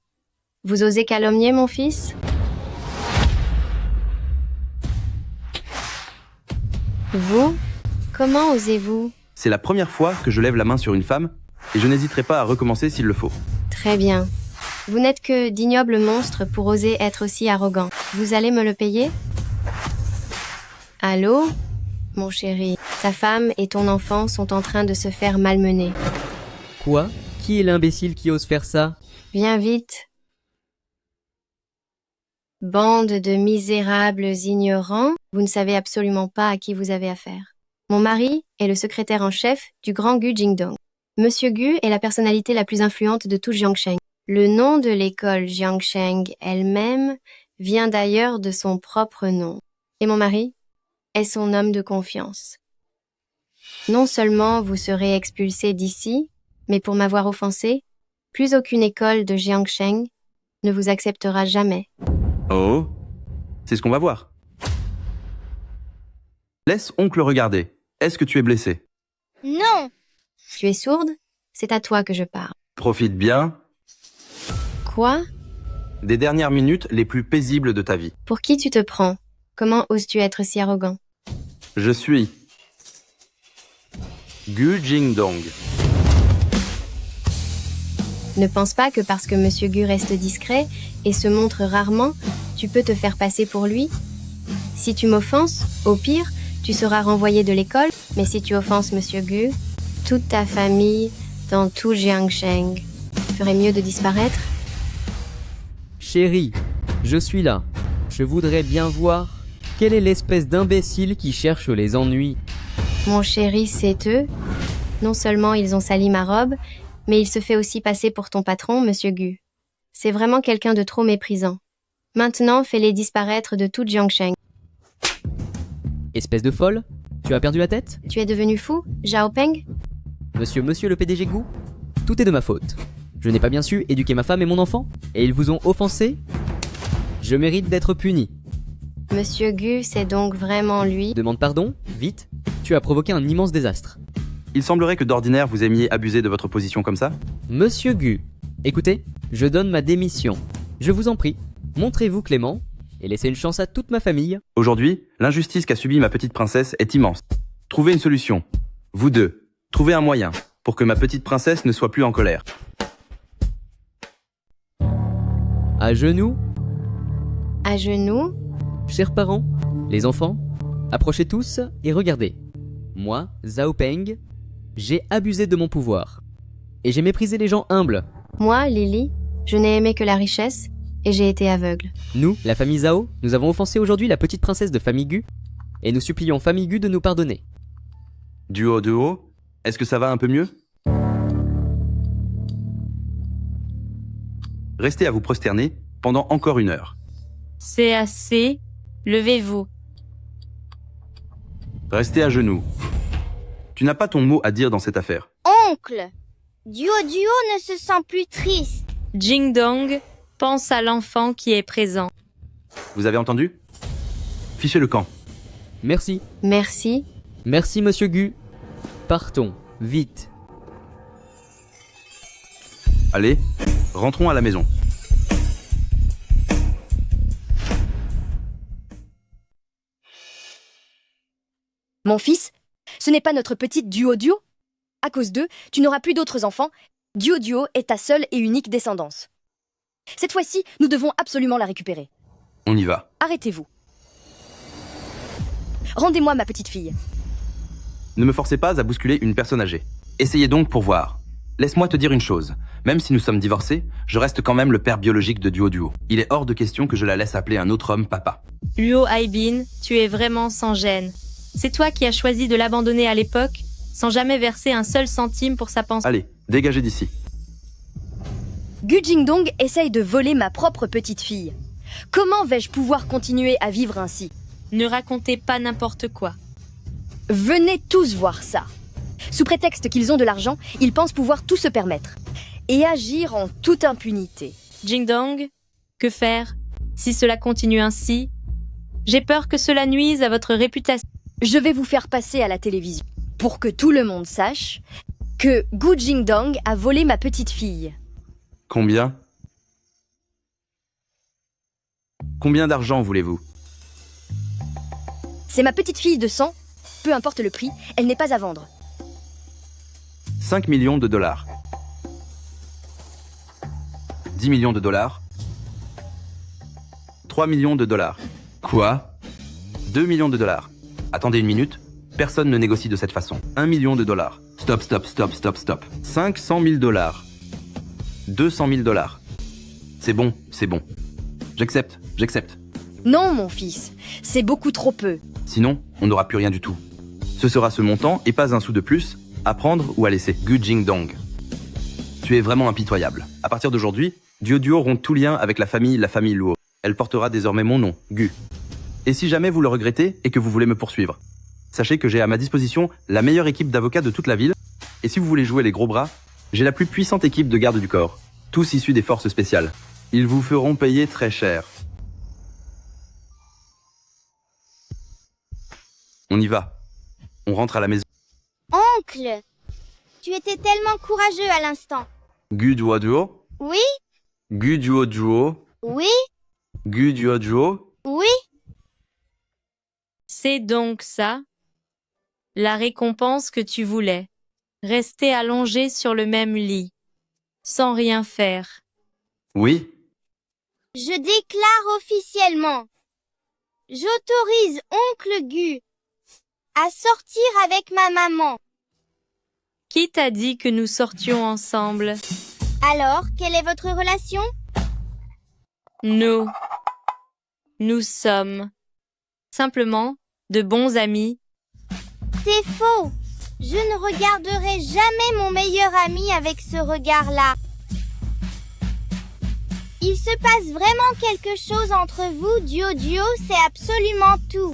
Vous osez calomnier mon fils? Vous? Comment osez-vous? C'est la première fois que je lève la main sur une femme, et je n'hésiterai pas à recommencer s'il le faut. Très bien. Vous n'êtes que d'ignobles monstres pour oser être aussi arrogant. Vous allez me le payer? Allô? Mon chéri, ta femme et ton enfant sont en train de se faire malmener. Quoi? Qui est l'imbécile qui ose faire ça? Viens vite. Bande de misérables ignorants, vous ne savez absolument pas à qui vous avez affaire. Mon mari est le secrétaire en chef du grand Gu Jingdong. Monsieur Gu est la personnalité la plus influente de tout Jiangsheng. Le nom de l'école Jiangsheng elle-même vient d'ailleurs de son propre nom. Et mon mari est son homme de confiance. Non seulement vous serez expulsé d'ici, mais pour m'avoir offensé, plus aucune école de Jiangsheng ne vous acceptera jamais. Oh, c'est ce qu'on va voir. Laisse oncle regarder. Est-ce que tu es blessé? Non. Tu es sourde? C'est à toi que je parle. Profite bien Quoi? des dernières minutes les plus paisibles de ta vie. Pour qui tu te prends? Comment oses-tu être si arrogant? Je suis Gu Jingdong. Ne pense pas que parce que Monsieur Gu reste discret et se montre rarement, tu peux te faire passer pour lui. Si tu m'offenses, au pire, tu seras renvoyé de l'école, mais si tu offenses Monsieur Gu, toute ta famille, dans tout Jiangsheng, ferait mieux de disparaître. Chérie, je suis là. Je voudrais bien voir quelle est l'espèce d'imbécile qui cherche les ennuis. Mon chéri, c'est eux. Non seulement ils ont sali ma robe, mais il se fait aussi passer pour ton patron, Monsieur Gu. C'est vraiment quelqu'un de trop méprisant. Maintenant, fais-les disparaître de tout Jiangsheng. Espèce de folle? Tu as perdu la tête? Tu es devenu fou, Zhao Peng? Monsieur le PDG Gu? Tout est de ma faute. Je n'ai pas bien su éduquer ma femme et mon enfant, et ils vous ont offensé? Je mérite d'être puni. Monsieur Gu, c'est donc vraiment lui? Demande pardon, vite. Tu as provoqué un immense désastre. Il semblerait que d'ordinaire vous aimiez abuser de votre position comme ça. Monsieur Gu, écoutez, je donne ma démission. Je vous en prie, montrez-vous clément et laissez une chance à toute ma famille. Aujourd'hui, l'injustice qu'a subie ma petite princesse est immense. Trouvez une solution. Vous deux, trouvez un moyen pour que ma petite princesse ne soit plus en colère. À genoux, À genoux? chers parents, les enfants, approchez tous et regardez. Moi, Zhao Peng, j'ai abusé de mon pouvoir. Et j'ai méprisé les gens humbles. Moi, Lily, je n'ai aimé que la richesse et j'ai été aveugle. Nous, la famille Zhao, nous avons offensé aujourd'hui la petite princesse de famille Gu et nous supplions famille Gu de nous pardonner. Duo, est-ce que ça va un peu mieux? Restez à vous prosterner pendant encore 1 heure. C'est assez. Levez-vous. Restez à genoux. Tu n'as pas ton mot à dire dans cette affaire. Oncle, Duo ne se sent plus triste. Jing Dong, pense à l'enfant qui est présent. Vous avez entendu? Fichez le camp. Merci. Merci. Merci, monsieur Gu. Partons, vite. Allez, rentrons à la maison. Mon fils, ce n'est pas notre petite Duo. À cause d'eux, tu n'auras plus d'autres enfants. Duo est ta seule et unique descendance. Cette fois-ci, nous devons absolument la récupérer. On y va. Arrêtez-vous. Rendez-moi ma petite fille. Ne me forcez pas à bousculer une personne âgée. Essayez donc pour voir. Laisse-moi te dire une chose. Même si nous sommes divorcés, je reste quand même le père biologique de Duo. Il est hors de question que je la laisse appeler un autre homme papa. Luo Haibin, tu es vraiment sans gêne. C'est toi qui as choisi de l'abandonner à l'époque, sans jamais verser un seul centime pour sa pension. Allez, dégagez d'ici. Gu Jingdong essaye de voler ma propre petite fille. Comment vais-je pouvoir continuer à vivre ainsi? Ne racontez pas n'importe quoi. Venez tous voir ça. Sous prétexte qu'ils ont de l'argent, ils pensent pouvoir tout se permettre. Et agir en toute impunité. Jingdong, que faire? Si cela continue ainsi, j'ai peur que cela nuise à votre réputation. Je vais vous faire passer à la télévision, pour que tout le monde sache que Gu Jingdong a volé ma petite fille. Combien? Combien d'argent voulez-vous? C'est ma petite fille de sang. Peu importe le prix, elle n'est pas à vendre. 5 millions de dollars. 10 millions de dollars. 3 millions de dollars. Quoi? 2 millions de dollars. Attendez une minute. Personne ne négocie de cette façon. 1 million de dollars. Stop. 500 000 dollars. 200 000 dollars. C'est bon. J'accepte. Non, mon fils, c'est beaucoup trop peu. Sinon, on n'aura plus rien du tout. Ce sera ce montant et pas un sou de plus, à prendre ou à laisser. Gu Jingdong. Tu es vraiment impitoyable. À partir d'aujourd'hui, Duo rompt tout lien avec la famille Luo. Elle portera désormais mon nom, Gu. Et si jamais vous le regrettez et que vous voulez me poursuivre, sachez que j'ai à ma disposition la meilleure équipe d'avocats de toute la ville. Et si vous voulez jouer les gros bras, j'ai la plus puissante équipe de garde du corps, tous issus des forces spéciales. Ils vous feront payer très cher. On y va. On rentre à la maison. Oncle, tu étais tellement courageux à l'instant. Gu Duo. Oui? Gu Duo. Oui? Gu Duo. Oui? C'est donc ça, la récompense que tu voulais. Rester allongé sur le même lit, sans rien faire. Oui. Je déclare officiellement. J'autorise oncle Gu à sortir avec ma maman. Qui t'a dit que nous sortions ensemble? Alors, quelle est votre relation? Nous sommes simplement de bons amis. C'est faux. Je ne regarderai jamais mon meilleur ami avec ce regard-là. Il se passe vraiment quelque chose entre vous, Duo, c'est absolument tout.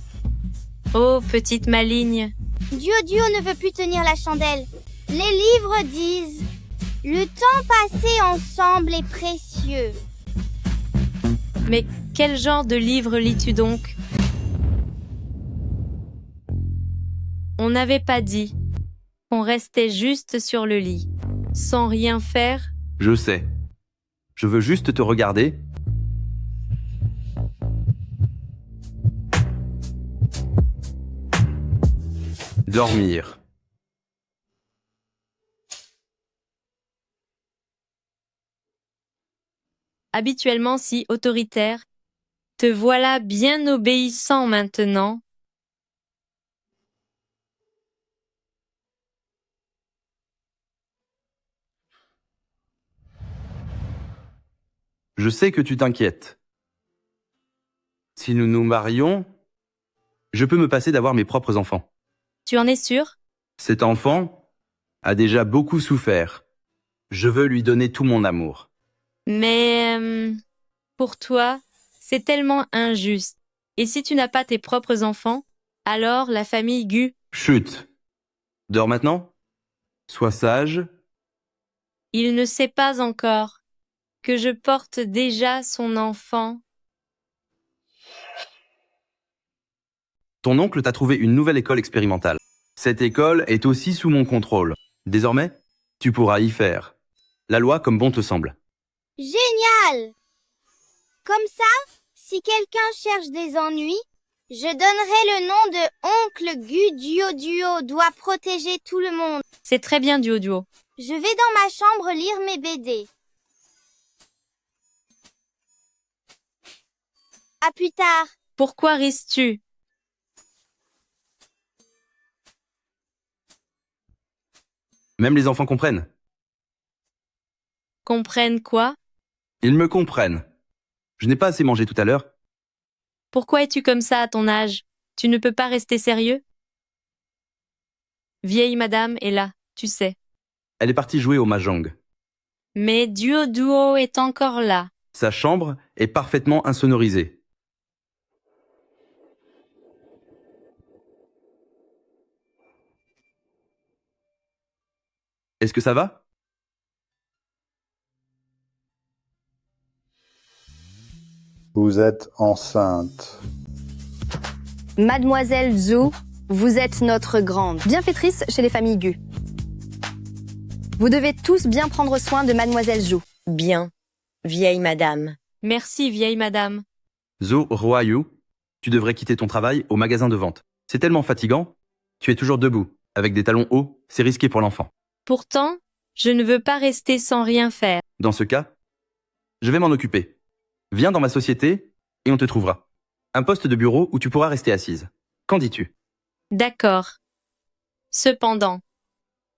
Oh, petite maligne. Duo ne veut plus tenir la chandelle. Les livres disent « Le temps passé ensemble est précieux ». Mais quel genre de livre lis-tu donc? On n'avait pas dit qu'on restait juste sur le lit, sans rien faire. Je sais. Je veux juste te regarder. Dormir. Habituellement si autoritaire, te voilà bien obéissant maintenant. Je sais que tu t'inquiètes. Si nous nous marions, je peux me passer d'avoir mes propres enfants. Tu en es sûr? Cet enfant a déjà beaucoup souffert. Je veux lui donner tout mon amour. Mais pour toi, c'est tellement injuste. Et si tu n'as pas tes propres enfants, alors la famille Gu... Chut. Dors maintenant. Sois sage. Il ne sait pas encore. que je porte déjà son enfant. Ton oncle t'a trouvé une nouvelle école expérimentale. Cette école est aussi sous mon contrôle. Désormais, tu pourras y faire la loi comme bon te semble. Génial! Comme ça, si quelqu'un cherche des ennuis, je donnerai le nom de Oncle Gu Duo doit protéger tout le monde. C'est très bien, Duo. Je vais dans ma chambre lire mes BD. À plus tard. Pourquoi risques-tu? Même les enfants comprennent. Comprennent quoi? Ils me comprennent. Je n'ai pas assez mangé tout à l'heure. Pourquoi es-tu comme ça à ton âge? Tu ne peux pas rester sérieux? Vieille madame est là, tu sais. Elle est partie jouer au mahjong. Mais Duo est encore là. Sa chambre est parfaitement insonorisée. Est-ce que ça va? Vous êtes enceinte. Mademoiselle Zhou, vous êtes notre grande bienfaitrice chez les familles Gu. Vous devez tous bien prendre soin de Mademoiselle Zhou. Bien, vieille madame. Merci, vieille madame. Zhou Ruoyu, tu devrais quitter ton travail au magasin de vente. C'est tellement fatigant. Tu es toujours debout, avec des talons hauts, c'est risqué pour l'enfant. Pourtant, je ne veux pas rester sans rien faire. Dans ce cas, je vais m'en occuper. Viens dans ma société et on te trouvera. Un poste de bureau où tu pourras rester assise. Qu'en dis-tu? D'accord. Cependant,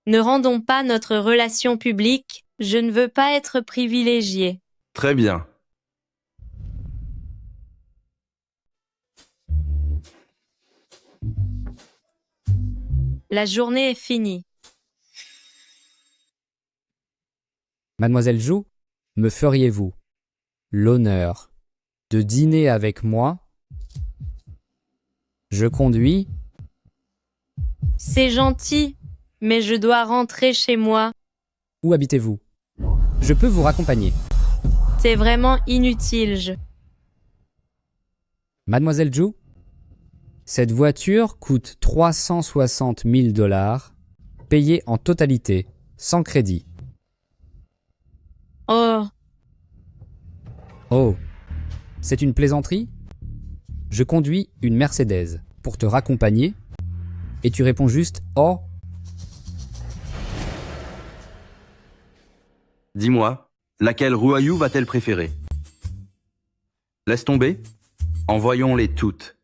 ne rendons pas notre relation publique, je ne veux pas être privilégiée. Très bien. La journée est finie. Mademoiselle Zhou, me feriez-vous l'honneur de dîner avec moi? Je conduis. C'est gentil, mais je dois rentrer chez moi. Où habitez-vous? Je peux vous raccompagner. C'est vraiment inutile. Mademoiselle Zhou, cette voiture coûte 360 000 $, payée en totalité, sans crédit. Oh. Oh, c'est une plaisanterie? Je conduis une Mercedes pour te raccompagner et tu réponds juste « Oh ». Dis-moi, laquelle Ruoyu va-t-elle préférer? Laisse tomber. Envoyons-les toutes.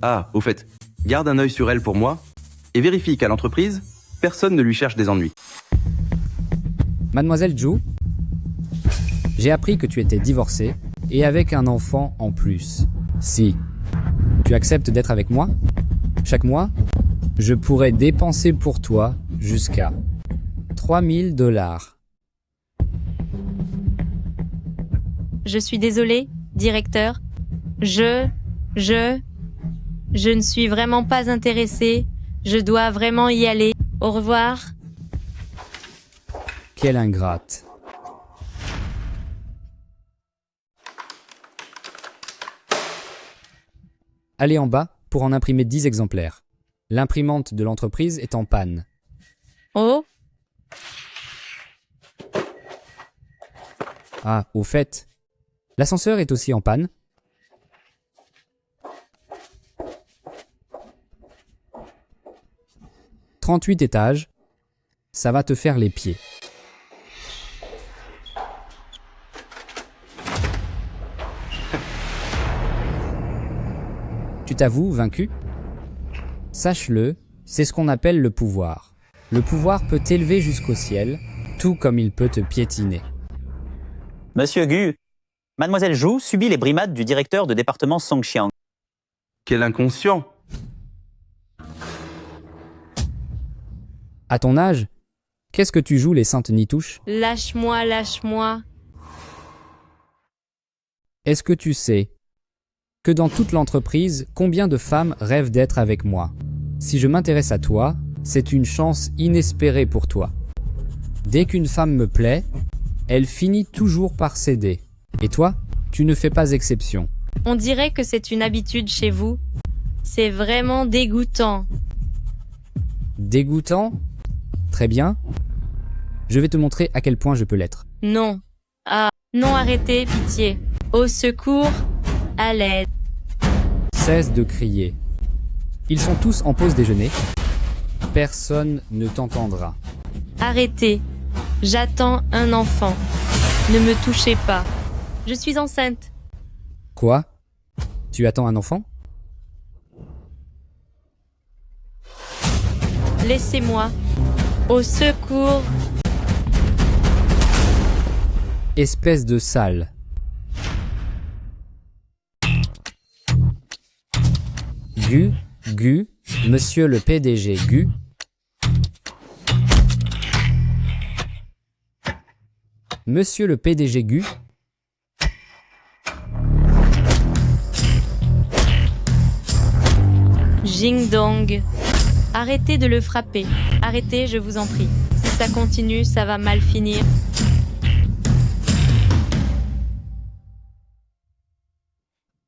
Ah, au fait, garde un œil sur elle pour moi et vérifie qu'à l'entreprise, personne ne lui cherche des ennuis. Mademoiselle Zhou, j'ai appris que tu étais divorcée et avec un enfant en plus. Si tu acceptes d'être avec moi, chaque mois, je pourrais dépenser pour toi jusqu'à 3 000 $. Je suis désolée, directeur. Je ne suis vraiment pas intéressée. Je dois vraiment y aller. Au revoir. Quelle ingrate. Allez en bas pour en imprimer 10 exemplaires. L'imprimante de l'entreprise est en panne. Oh. Ah, au fait, l'ascenseur est aussi en panne. « 38 étages, ça va te faire les pieds. » Tu t'avoues vaincu? Sache-le, c'est ce qu'on appelle le pouvoir. Le pouvoir peut t'élever jusqu'au ciel, tout comme il peut te piétiner. Monsieur Gu, Mademoiselle Zhou subit les brimades du directeur de département Songxiang. Quel inconscient! À ton âge, qu'est-ce que tu joues les saintes nitouches? Lâche-moi, lâche-moi. Est-ce que tu sais que dans toute l'entreprise, combien de femmes rêvent d'être avec moi? Si je m'intéresse à toi, c'est une chance inespérée pour toi. Dès qu'une femme me plaît, elle finit toujours par céder. Et toi, tu ne fais pas exception. On dirait que c'est une habitude chez vous. C'est vraiment dégoûtant. Dégoûtant? Très bien. Je vais te montrer à quel point je peux l'être. Non. Ah, non, arrêtez, pitié. Au secours, à l'aide. Cesse de crier. Ils sont tous en pause déjeuner. Personne ne t'entendra. Arrêtez. J'attends un enfant. Ne me touchez pas. Je suis enceinte. Quoi? Tu attends un enfant? Laissez-moi. Au secours. Espèce de sale. Gu, monsieur le PDG Gu. Monsieur le PDG Gu. Jing Dong. Arrêtez de le frapper. Arrêtez, je vous en prie. Si ça continue, ça va mal finir.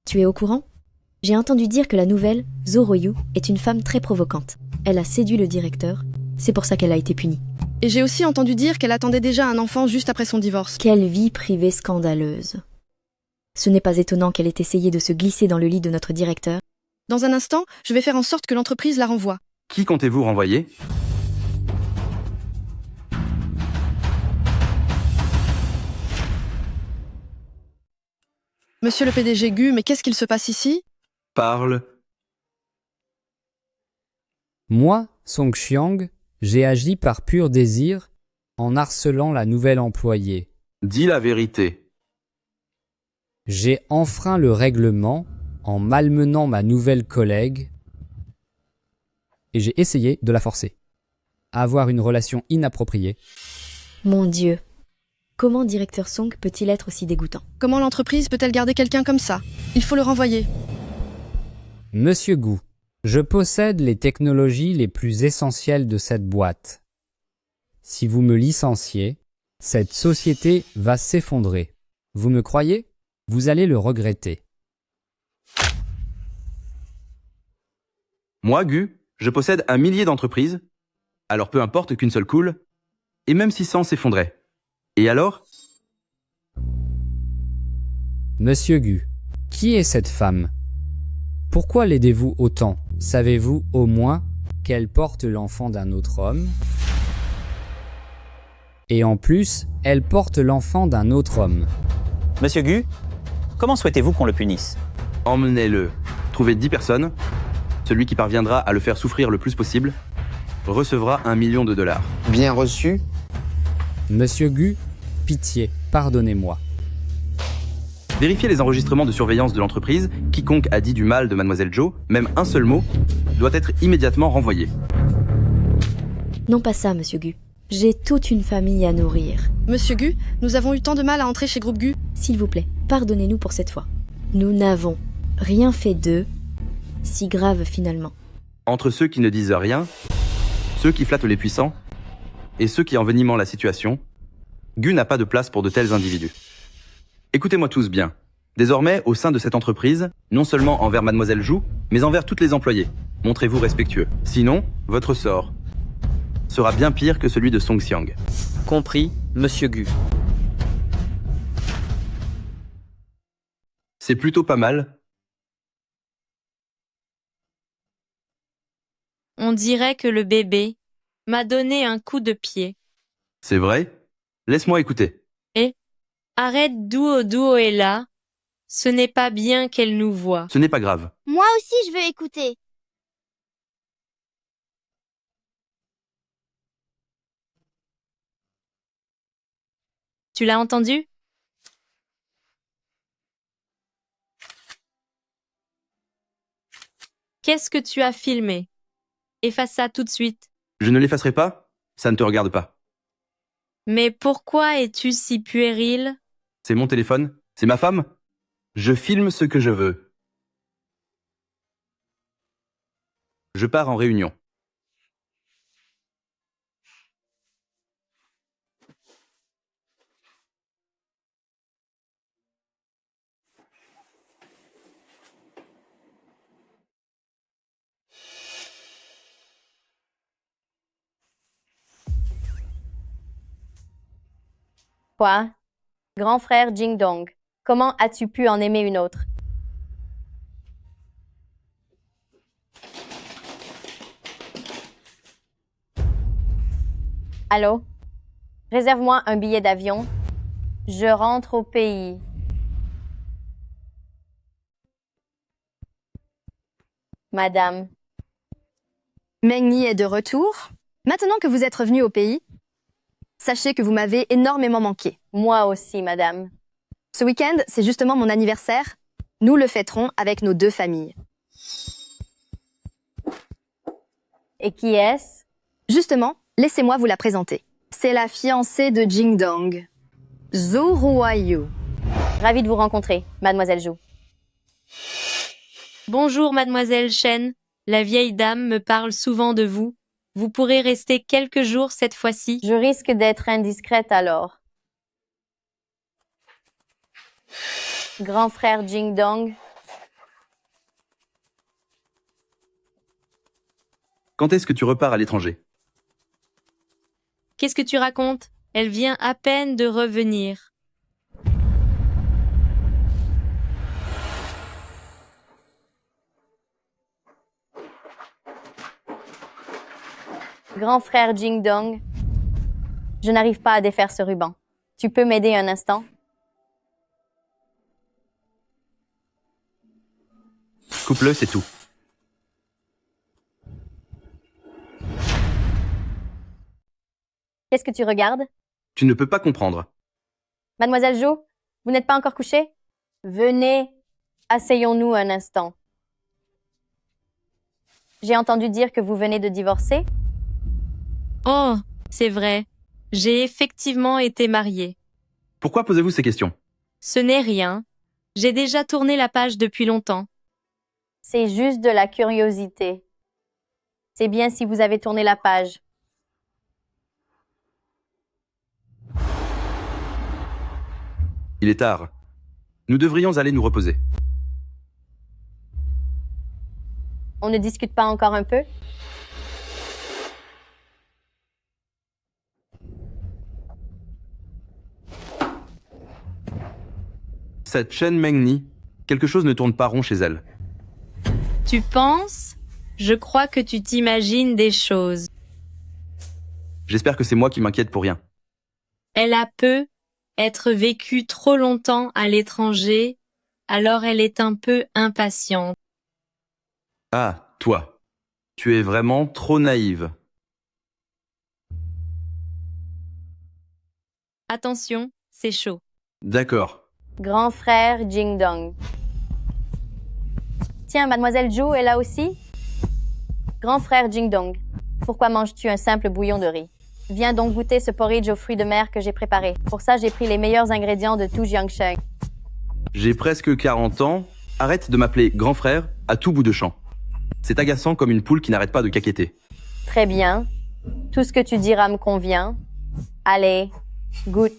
Tu es au courant? J'ai entendu dire que la nouvelle, Zoroyu, est une femme très provocante. Elle a séduit le directeur, c'est pour ça qu'elle a été punie. Et j'ai aussi entendu dire qu'elle attendait déjà un enfant juste après son divorce. Quelle vie privée scandaleuse. Ce n'est pas étonnant qu'elle ait essayé de se glisser dans le lit de notre directeur. Dans un instant, je vais faire en sorte que l'entreprise la renvoie. Qui comptez-vous renvoyer? Monsieur le PDG Gu, mais qu'est-ce qu'il se passe ici? Parle. Moi, Song Xiang, j'ai agi par pur désir en harcelant la nouvelle employée. Dis la vérité. J'ai enfreint le règlement en malmenant ma nouvelle collègue et j'ai essayé de la forcer à avoir une relation inappropriée. Mon Dieu. Comment directeur Song peut-il être aussi dégoûtant? Comment l'entreprise peut-elle garder quelqu'un comme ça? Il faut le renvoyer. Monsieur Gu, je possède les technologies les plus essentielles de cette boîte. Si vous me licenciez, cette société va s'effondrer. Vous me croyez? Vous allez le regretter. Moi, Gu, je possède 1 millier d'entreprises. Alors peu importe qu'une seule coule, et même si 100 s'effondraient. Et alors? Monsieur Gu, qui est cette femme? Pourquoi l'aidez-vous autant? Savez-vous au moins qu'elle porte l'enfant d'un autre homme? Et en plus, elle porte l'enfant d'un autre homme. Monsieur Gu, comment souhaitez-vous qu'on le punisse? Emmenez-le. Trouvez 10 personnes. Celui qui parviendra à le faire souffrir le plus possible recevra $1 million. Bien reçu. Monsieur Gu, pitié, pardonnez-moi. Vérifiez les enregistrements de surveillance de l'entreprise. Quiconque a dit du mal de Mademoiselle Jo, même un seul mot, doit être immédiatement renvoyé. Non pas ça, monsieur Gu. J'ai toute une famille à nourrir. Monsieur Gu, nous avons eu tant de mal à entrer chez Groupe Gu. S'il vous plaît, pardonnez-nous pour cette fois. Nous n'avons rien fait d'eux, si grave finalement. Entre ceux qui ne disent rien, ceux qui flattent les puissants, et ceux qui enveniment la situation, Gu n'a pas de place pour de tels individus. Écoutez-moi tous bien. Désormais, au sein de cette entreprise, non seulement envers Mademoiselle Jou, mais envers toutes les employées, montrez-vous respectueux. Sinon, votre sort sera bien pire que celui de Song Xiang. Compris, Monsieur Gu. C'est plutôt pas mal. On dirait que le bébé m'a donné un coup de pied. C'est vrai? Laisse-moi écouter. Et arrête Duo est là. Ce n'est pas bien qu'elle nous voie. Ce n'est pas grave. Moi aussi, je veux écouter. Tu l'as entendu? Qu'est-ce que tu as filmé? Efface ça tout de suite. Je ne l'effacerai pas? Ça ne te regarde pas. Mais pourquoi es-tu si puéril? C'est mon téléphone? C'est ma femme? Je filme ce que je veux. Je pars en réunion. Quoi? Grand frère Jingdong, comment as-tu pu en aimer une autre? Allô? Réserve-moi un billet d'avion. Je rentre au pays. Madame. Mengni est de retour. Maintenant que vous êtes revenu au pays, sachez que vous m'avez énormément manqué. Moi aussi, madame. Ce week-end, c'est justement mon anniversaire. Nous le fêterons avec nos 2 familles. Et qui est-ce? Justement, laissez-moi vous la présenter. C'est la fiancée de Jingdong, Zhou Ruoyu. Ravie de vous rencontrer, mademoiselle Zhou. Bonjour, mademoiselle Shen. La vieille dame me parle souvent de vous. Vous pourrez rester quelques jours cette fois-ci. Je risque d'être indiscrète alors. Grand frère Jingdong. Quand est-ce que tu repars à l'étranger? Qu'est-ce que tu racontes? Elle vient à peine de revenir. Grand frère Jingdong. Je n'arrive pas à défaire ce ruban. Tu peux m'aider un instant? Coupe-le, c'est tout. Qu'est-ce que tu regardes? Tu ne peux pas comprendre. Mademoiselle Zhou, vous n'êtes pas encore couchée? Venez, asseyons-nous un instant. J'ai entendu dire que vous venez de divorcer? Oh, c'est vrai. J'ai effectivement été mariée. Pourquoi posez-vous ces questions? Ce n'est rien. J'ai déjà tourné la page depuis longtemps. C'est juste de la curiosité. C'est bien si vous avez tourné la page. Il est tard. Nous devrions aller nous reposer. On ne discute pas encore un peu? Cette Shen Mengni, quelque chose ne tourne pas rond chez elle. Tu penses? Je crois que tu t'imagines des choses. J'espère que c'est moi qui m'inquiète pour rien. Elle a peu être vécue trop longtemps à l'étranger, alors elle est un peu impatiente. Ah, toi. Tu es vraiment trop naïve. Attention, c'est chaud. D'accord. Grand frère Jingdong. Tiens, mademoiselle Zhou est là aussi? Grand frère Jingdong, pourquoi manges-tu un simple bouillon de riz? Viens donc goûter ce porridge aux fruits de mer que j'ai préparé. Pour ça, j'ai pris les meilleurs ingrédients de tout Jiangsheng. J'ai presque 40 ans. Arrête de m'appeler grand frère à tout bout de champ. C'est agaçant comme une poule qui n'arrête pas de caqueter. Très bien. Tout ce que tu diras me convient. Allez, goûte.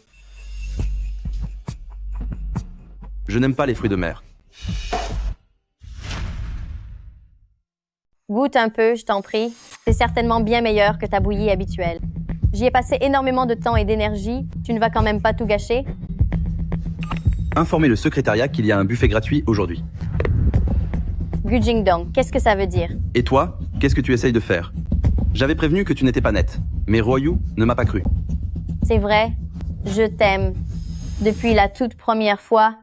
Je n'aime pas les fruits de mer. Goûte un peu, je t'en prie. C'est certainement bien meilleur que ta bouillie habituelle. J'y ai passé énormément de temps et d'énergie. Tu ne vas quand même pas tout gâcher? Informez le secrétariat qu'il y a un buffet gratuit aujourd'hui. Gu Jingdong, qu'est-ce que ça veut dire? Et toi, qu'est-ce que tu essayes de faire? J'avais prévenu que tu n'étais pas nette, mais Ruoyu ne m'a pas cru. C'est vrai, je t'aime. Depuis la toute première fois,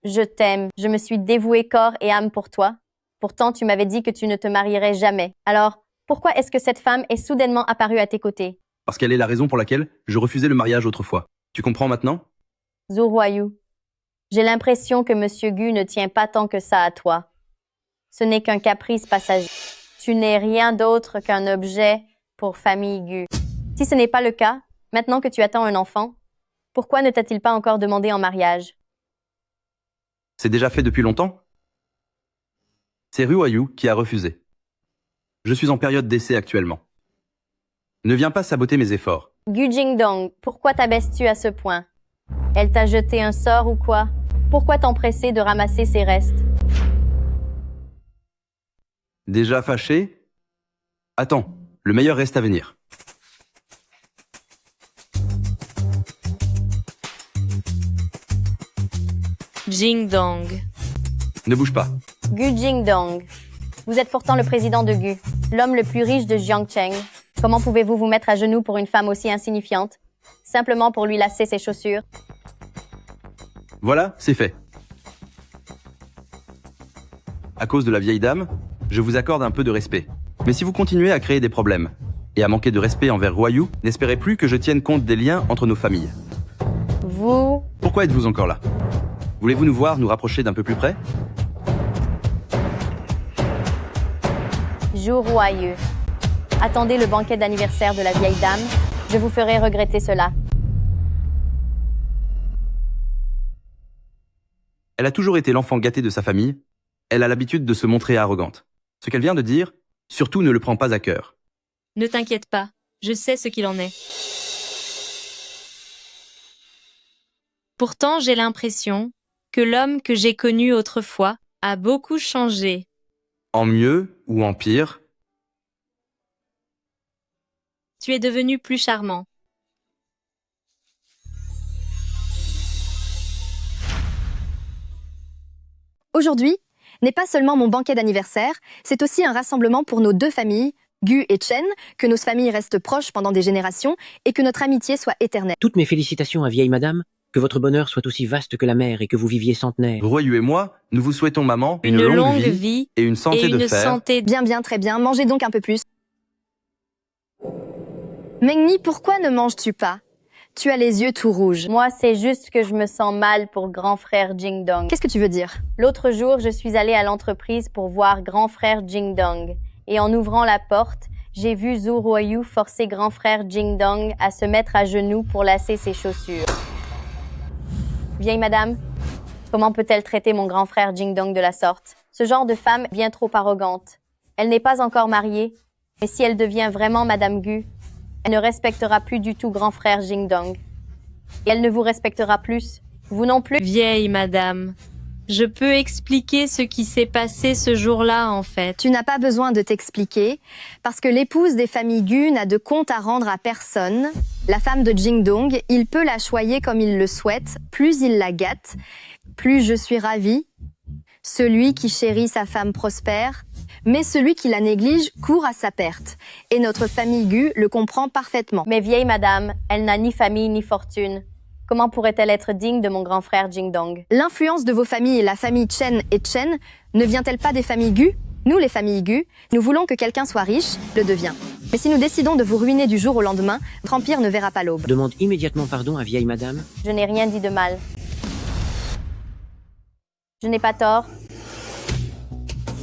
je t'aime. Je me suis dévouée corps et âme pour toi. Pourtant, tu m'avais dit que tu ne te marierais jamais. Alors, pourquoi est-ce que cette femme est soudainement apparue à tes côtés? Parce qu'elle est la raison pour laquelle je refusais le mariage autrefois. Tu comprends maintenant? Zhou Ruoyu, j'ai l'impression que Monsieur Gu ne tient pas tant que ça à toi. Ce n'est qu'un caprice passager. Tu n'es rien d'autre qu'un objet pour famille Gu. Si ce n'est pas le cas, maintenant que tu attends un enfant, pourquoi ne t'a-t-il pas encore demandé en mariage? C'est déjà fait depuis longtemps? C'est Ruoyu qui a refusé. Je suis en période d'essai actuellement. Ne viens pas saboter mes efforts. Gu Jingdong, pourquoi t'abaisses-tu à ce point? Elle t'a jeté un sort ou quoi? Pourquoi t'empresser de ramasser ses restes? Déjà fâché? Attends, le meilleur reste à venir. Jingdong. Ne bouge pas. Gu Jingdong. Vous êtes pourtant le président de Gu, l'homme le plus riche de Jiangcheng. Comment pouvez-vous vous mettre à genoux pour une femme aussi insignifiante? Simplement pour lui lasser ses chaussures? Voilà, c'est fait. À cause de la vieille dame, je vous accorde un peu de respect. Mais si vous continuez à créer des problèmes et à manquer de respect envers Ruoyu, n'espérez plus que je tienne compte des liens entre nos familles. Vous... Pourquoi êtes-vous encore là? Voulez-vous nous voir nous rapprocher d'un peu plus près? Zhu Ruoyu. Attendez le banquet d'anniversaire de la vieille dame. Je vous ferai regretter cela. Elle a toujours été l'enfant gâté de sa famille. Elle a l'habitude de se montrer arrogante. Ce qu'elle vient de dire, surtout ne le prends pas à cœur. Ne t'inquiète pas, je sais ce qu'il en est. Pourtant, j'ai l'impression que l'homme que j'ai connu autrefois a beaucoup changé. En mieux ou en pire? Tu es devenu plus charmant. Aujourd'hui n'est pas seulement mon banquet d'anniversaire, c'est aussi un rassemblement pour nos deux familles, Gu et Chen, que nos familles restent proches pendant des générations et que notre amitié soit éternelle. Toutes mes félicitations à vieille madame, que votre bonheur soit aussi vaste que la mer et que vous viviez centenaire. Ruoyu et moi, nous vous souhaitons, maman, une longue vie et une santé de fer. Bien, très bien, mangez donc un peu plus. Mengni, pourquoi ne manges-tu pas? Tu as les yeux tout rouges. Moi, c'est juste que je me sens mal pour grand frère Jingdong. Qu'est-ce que tu veux dire? L'autre jour, je suis allée à l'entreprise pour voir grand frère Jingdong. Et en ouvrant la porte, j'ai vu Zhu Ruoyu forcer grand frère Jingdong à se mettre à genoux pour lasser ses chaussures. Vieille madame, comment peut-elle traiter mon grand frère Jingdong de la sorte? Ce genre de femme est bien trop arrogante. Elle n'est pas encore mariée, mais si elle devient vraiment madame Gu, elle ne respectera plus du tout grand frère Jingdong. Et elle ne vous respectera plus, vous non plus. Vieille madame, je peux expliquer ce qui s'est passé ce jour-là en fait. Tu n'as pas besoin de t'expliquer, parce que l'épouse des familles Gu n'a de compte à rendre à personne. La femme de Jingdong, il peut la choyer comme il le souhaite, plus il la gâte, plus je suis ravie. Celui qui chérit sa femme prospère, mais celui qui la néglige court à sa perte. Et notre famille Gu le comprend parfaitement. Mais vieille madame, elle n'a ni famille ni fortune. Comment pourrait-elle être digne de mon grand frère Jingdong? L'influence de vos familles, la famille Chen et Chen, ne vient-elle pas des familles Gu? Nous, les familles Gu, nous voulons que quelqu'un soit riche, le devient. Mais si nous décidons de vous ruiner du jour au lendemain, votre empire ne verra pas l'aube. Demande immédiatement pardon à vieille madame. Je n'ai rien dit de mal. Je n'ai pas tort.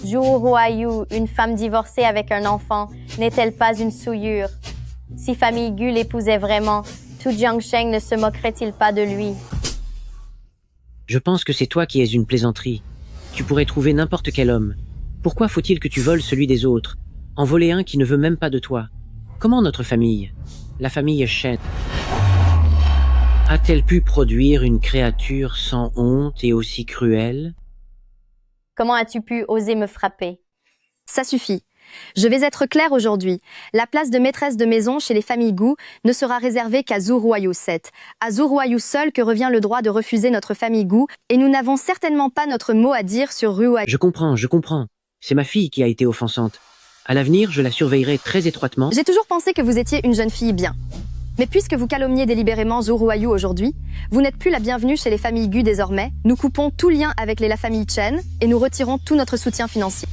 Zhu Ruoyu, une femme divorcée avec un enfant, n'est-elle pas une souillure? Si famille Gu l'épousait vraiment, tout Jiangcheng ne se moquerait-il pas de lui? Je pense que c'est toi qui es une plaisanterie. Tu pourrais trouver n'importe quel homme. Pourquoi faut-il que tu voles celui des autres? En voler un qui ne veut même pas de toi. Comment notre famille, la famille Shen, a-t-elle pu produire une créature sans honte et aussi cruelle? Comment as-tu pu oser me frapper? Ça suffit. Je vais être claire aujourd'hui. La place de maîtresse de maison chez les familles Gu ne sera réservée qu'à Zhu Ruoyu 7. À Zhu Ruoyu seul que revient le droit de refuser notre famille Gu, et nous n'avons certainement pas notre mot à dire sur Ruoyu. Je comprends. C'est ma fille qui a été offensante. À l'avenir, je la surveillerai très étroitement. J'ai toujours pensé que vous étiez une jeune fille bien. Mais puisque vous calomniez délibérément Zhu Ruoyu aujourd'hui, vous n'êtes plus la bienvenue chez les familles Gu désormais. Nous coupons tout lien avec la famille Chen et nous retirons tout notre soutien financier.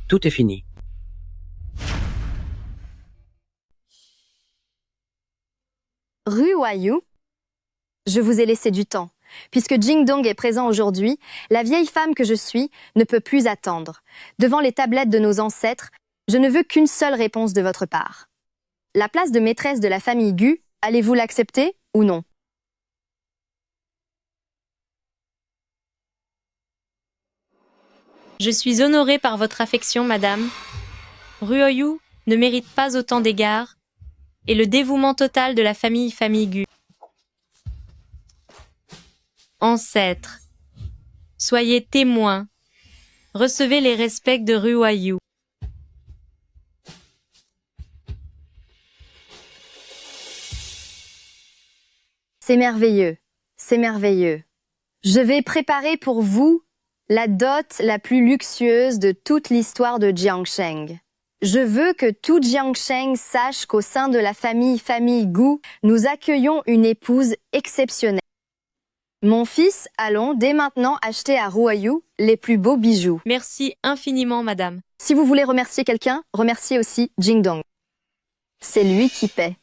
Tout est fini. Ruoyu, je vous ai laissé du temps. Puisque Jingdong est présent aujourd'hui, la vieille femme que je suis ne peut plus attendre. Devant les tablettes de nos ancêtres, je ne veux qu'une seule réponse de votre part. La place de maîtresse de la famille Gu, allez-vous l'accepter ou non? Je suis honorée par votre affection, madame. Ruoyu ne mérite pas autant d'égards et le dévouement total de la famille Gu. Ancêtres, soyez témoins. Recevez les respects de Ruoyu. C'est merveilleux, c'est merveilleux. Je vais préparer pour vous la dot la plus luxueuse de toute l'histoire de Jiangsheng. Je veux que tout Jiangsheng sache qu'au sein de la famille Gu, nous accueillons une épouse exceptionnelle. Mon fils, allons dès maintenant acheter à Ruoyu les plus beaux bijoux. Merci infiniment, madame. Si vous voulez remercier quelqu'un, remerciez aussi Jingdong. C'est lui qui paie.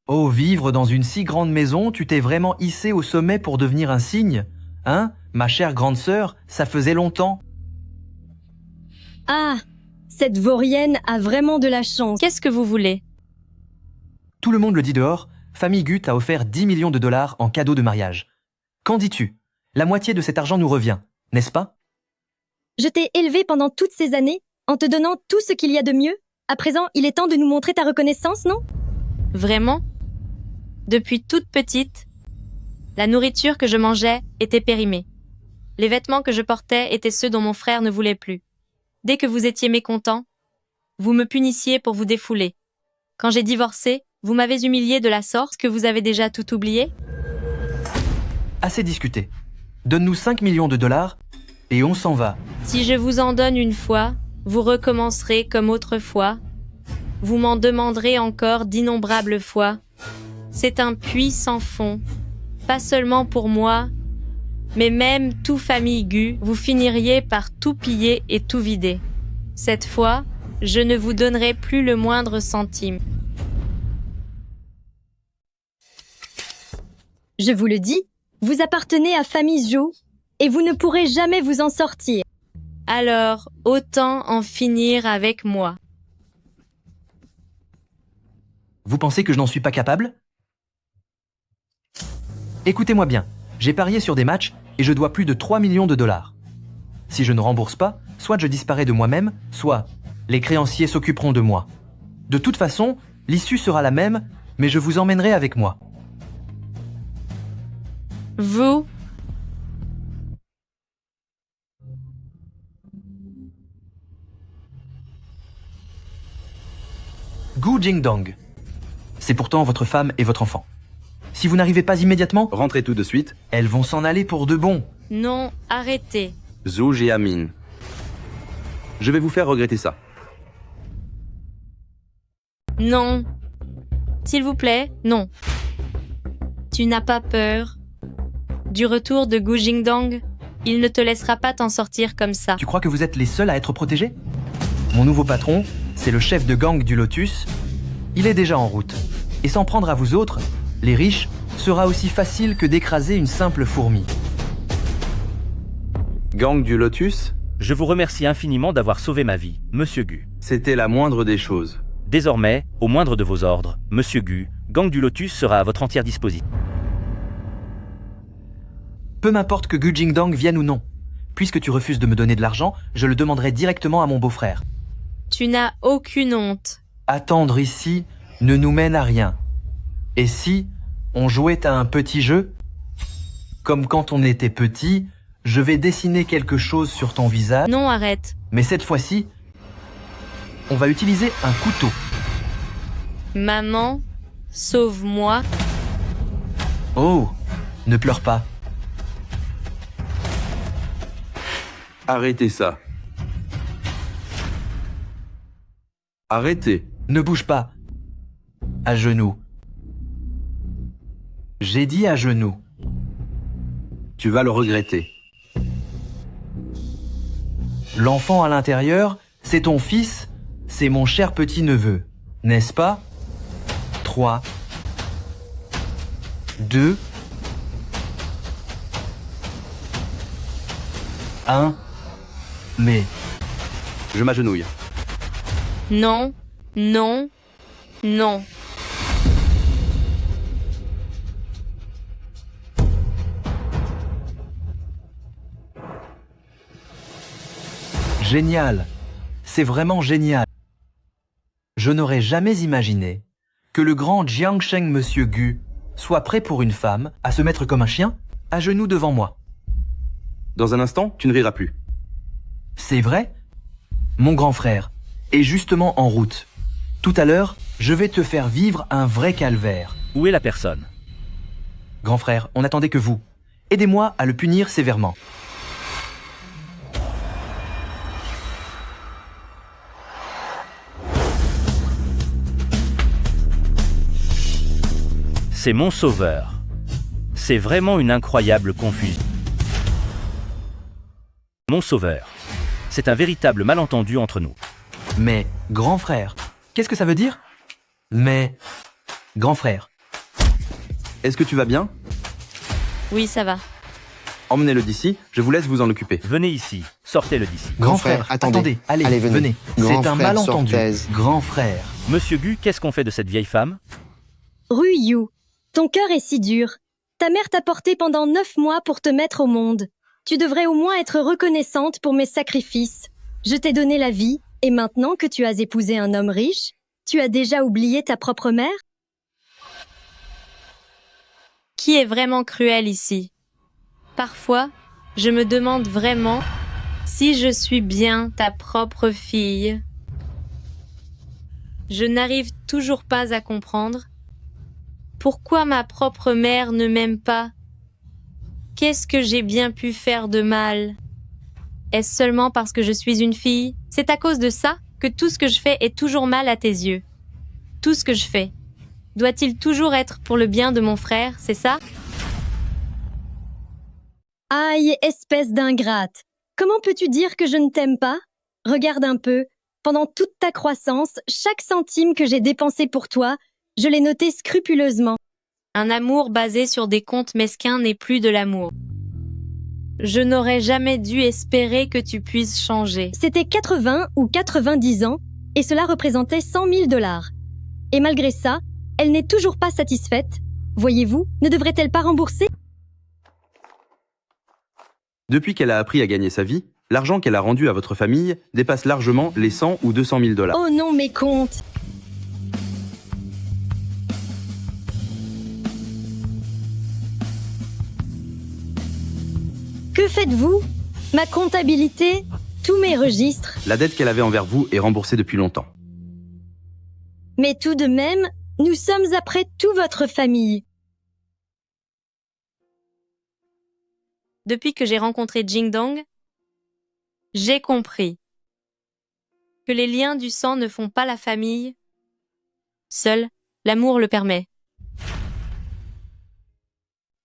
Oh, vivre dans une si grande maison, tu t'es vraiment hissé au sommet pour devenir un cygne? Hein, ma chère grande sœur, ça faisait longtemps. Ah, cette vaurienne a vraiment de la chance. Qu'est-ce que vous voulez? Tout le monde le dit dehors, Famille Gu t'a offert 10 millions de dollars en cadeau de mariage. Qu'en dis-tu? La moitié de cet argent nous revient, n'est-ce pas? Je t'ai élevé pendant toutes ces années, en te donnant tout ce qu'il y a de mieux. À présent, il est temps de nous montrer ta reconnaissance, non? Vraiment? Depuis toute petite, la nourriture que je mangeais était périmée. Les vêtements que je portais étaient ceux dont mon frère ne voulait plus. Dès que vous étiez mécontent, vous me punissiez pour vous défouler. Quand j'ai divorcé, vous m'avez humilié de la sorte que vous avez déjà tout oublié? Assez discuté. Donne-nous 5 millions de dollars et on s'en va. Si je vous en donne une fois, vous recommencerez comme autrefois. Vous m'en demanderez encore d'innombrables fois. C'est un puits sans fond, pas seulement pour moi, mais même tout Famille Gu, vous finiriez par tout piller et tout vider. Cette fois, je ne vous donnerai plus le moindre centime. Je vous le dis, vous appartenez à Famille Zhou, et vous ne pourrez jamais vous en sortir. Alors, autant en finir avec moi. Vous pensez que je n'en suis pas capable? Écoutez-moi bien, j'ai parié sur des matchs et je dois plus de 3 millions de dollars. Si je ne rembourse pas, soit je disparais de moi-même, soit les créanciers s'occuperont de moi. De toute façon, l'issue sera la même, mais je vous emmènerai avec moi. Vous? Gu Jingdong. C'est pourtant votre femme et votre enfant. Si vous n'arrivez pas immédiatement, rentrez tout de suite. Elles vont s'en aller pour de bon. Non, arrêtez. Zhou Jiamin. Je vais vous faire regretter ça. Non. S'il vous plaît, non. Tu n'as pas peur du retour de Gu Jingdong? Il ne te laissera pas t'en sortir comme ça. Tu crois que vous êtes les seuls à être protégés? Mon nouveau patron, c'est le chef de gang du Lotus. Il est déjà en route. Et s'en prendre à vous autres, les riches, sera aussi facile que d'écraser une simple fourmi. Gang du Lotus? Je vous remercie infiniment d'avoir sauvé ma vie, Monsieur Gu. C'était la moindre des choses. Désormais, au moindre de vos ordres, Monsieur Gu, Gang du Lotus sera à votre entière disposition. Peu m'importe que Gu Jingdong vienne ou non. Puisque tu refuses de me donner de l'argent, je le demanderai directement à mon beau-frère. Tu n'as aucune honte. Attendre ici ne nous mène à rien. Et si on jouait à un petit jeu? Comme quand on était petit, je vais dessiner quelque chose sur ton visage. Non, arrête. Mais cette fois-ci, on va utiliser un couteau. Maman, sauve-moi. Oh, ne pleure pas. Arrêtez ça. Arrêtez. Ne bouge pas. À genoux. J'ai dit à genoux. Tu vas le regretter. L'enfant à l'intérieur, c'est ton fils, c'est mon cher petit-neveu, n'est-ce pas? 3, 2, 1, mais... Je m'agenouille. Non, non, non. Génial. C'est vraiment génial. Je n'aurais jamais imaginé que le grand Jiangsheng Monsieur Gu soit prêt pour une femme à se mettre comme un chien, à genoux devant moi. Dans un instant, tu ne riras plus. C'est vrai? Mon grand frère est justement en route. Tout à l'heure, je vais te faire vivre un vrai calvaire. Où est la personne? Grand frère, on n'attendait que vous. Aidez-moi à le punir sévèrement. C'est mon sauveur. C'est vraiment une incroyable confusion. Mon sauveur. C'est un véritable malentendu entre nous. Mais, grand frère, qu'est-ce que ça veut dire? Mais, grand frère. Est-ce que tu vas bien? Oui, ça va. Emmenez-le d'ici, je vous laisse vous en occuper. Venez ici, sortez-le d'ici. Grand frère, attendez, allez, venez. C'est un malentendu. Grand frère. Monsieur Gu, qu'est-ce qu'on fait de cette vieille femme? Ruyu, ton cœur est si dur. Ta mère t'a porté pendant 9 mois pour te mettre au monde. Tu devrais au moins être reconnaissante pour mes sacrifices. Je t'ai donné la vie, et maintenant que tu as épousé un homme riche, tu as déjà oublié ta propre mère? Qui est vraiment cruel ici? Parfois, je me demande vraiment si je suis bien ta propre fille. Je n'arrive toujours pas à comprendre. Pourquoi ma propre mère ne m'aime pas? Qu'est-ce que j'ai bien pu faire de mal? Est-ce seulement parce que je suis une fille? C'est à cause de ça que tout ce que je fais est toujours mal à tes yeux. Tout ce que je fais. Doit-il toujours être pour le bien de mon frère, c'est ça? Aïe, espèce d'ingrate! Comment peux-tu dire que je ne t'aime pas? Regarde un peu. Pendant toute ta croissance, chaque centime que j'ai dépensé pour toi, je l'ai noté scrupuleusement. Un amour basé sur des comptes mesquins n'est plus de l'amour. Je n'aurais jamais dû espérer que tu puisses changer. C'était 80 ou 90 ans, et cela représentait 100 000 $. Et malgré ça, elle n'est toujours pas satisfaite. Voyez-vous, ne devrait-elle pas rembourser? Depuis qu'elle a appris à gagner sa vie, l'argent qu'elle a rendu à votre famille dépasse largement les 100 ou 200 000 $. Oh non, mes comptes! Que faites-vous? Ma comptabilité? Tous mes registres? La dette qu'elle avait envers vous est remboursée depuis longtemps. Mais tout de même, nous sommes après tout votre famille. Depuis que j'ai rencontré Jingdong, j'ai compris que les liens du sang ne font pas la famille. Seul l'amour le permet.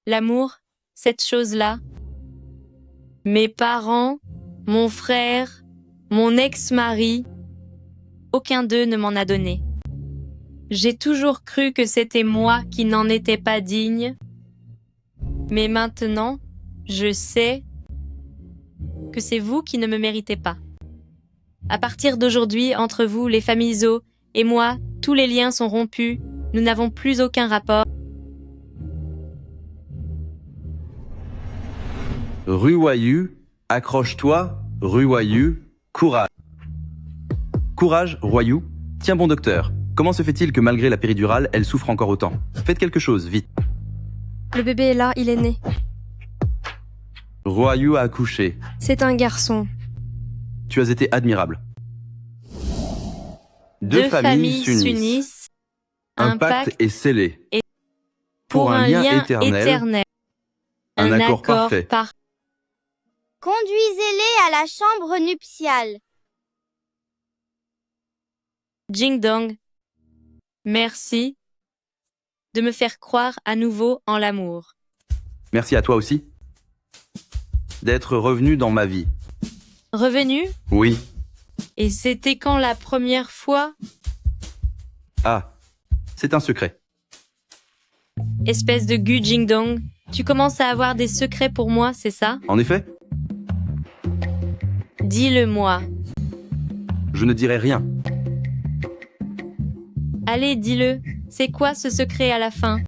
L'amour, cette chose-là, mes parents, mon frère, mon ex-mari, aucun d'eux ne m'en a donné. J'ai toujours cru que c'était moi qui n'en étais pas digne. Mais maintenant, je sais que c'est vous qui ne me méritez pas. À partir d'aujourd'hui, entre vous, les familles Zhou, et moi, tous les liens sont rompus. Nous n'avons plus aucun rapport. Ruwayu, accroche-toi, Ruwayu, courage. Courage, Ruwayu. Tiens bon docteur, comment se fait-il que malgré la péridurale, elle souffre encore autant? Faites quelque chose, vite. Le bébé est là, il est né. Ruwayu a accouché. C'est un garçon. Tu as été admirable. Deux familles s'unissent. Un pacte est scellé. Et pour un lien éternel. Un accord parfait. Conduisez-les à la chambre nuptiale. Jingdong, merci de me faire croire à nouveau en l'amour. Merci à toi aussi. D'être revenu dans ma vie. Revenu? Oui. Et c'était quand la première fois? Ah, c'est un secret. Espèce de Gu Jingdong, tu commences à avoir des secrets pour moi, c'est ça? En effet. Dis-le-moi. Je ne dirai rien. Allez, dis-le. C'est quoi ce secret à la fin?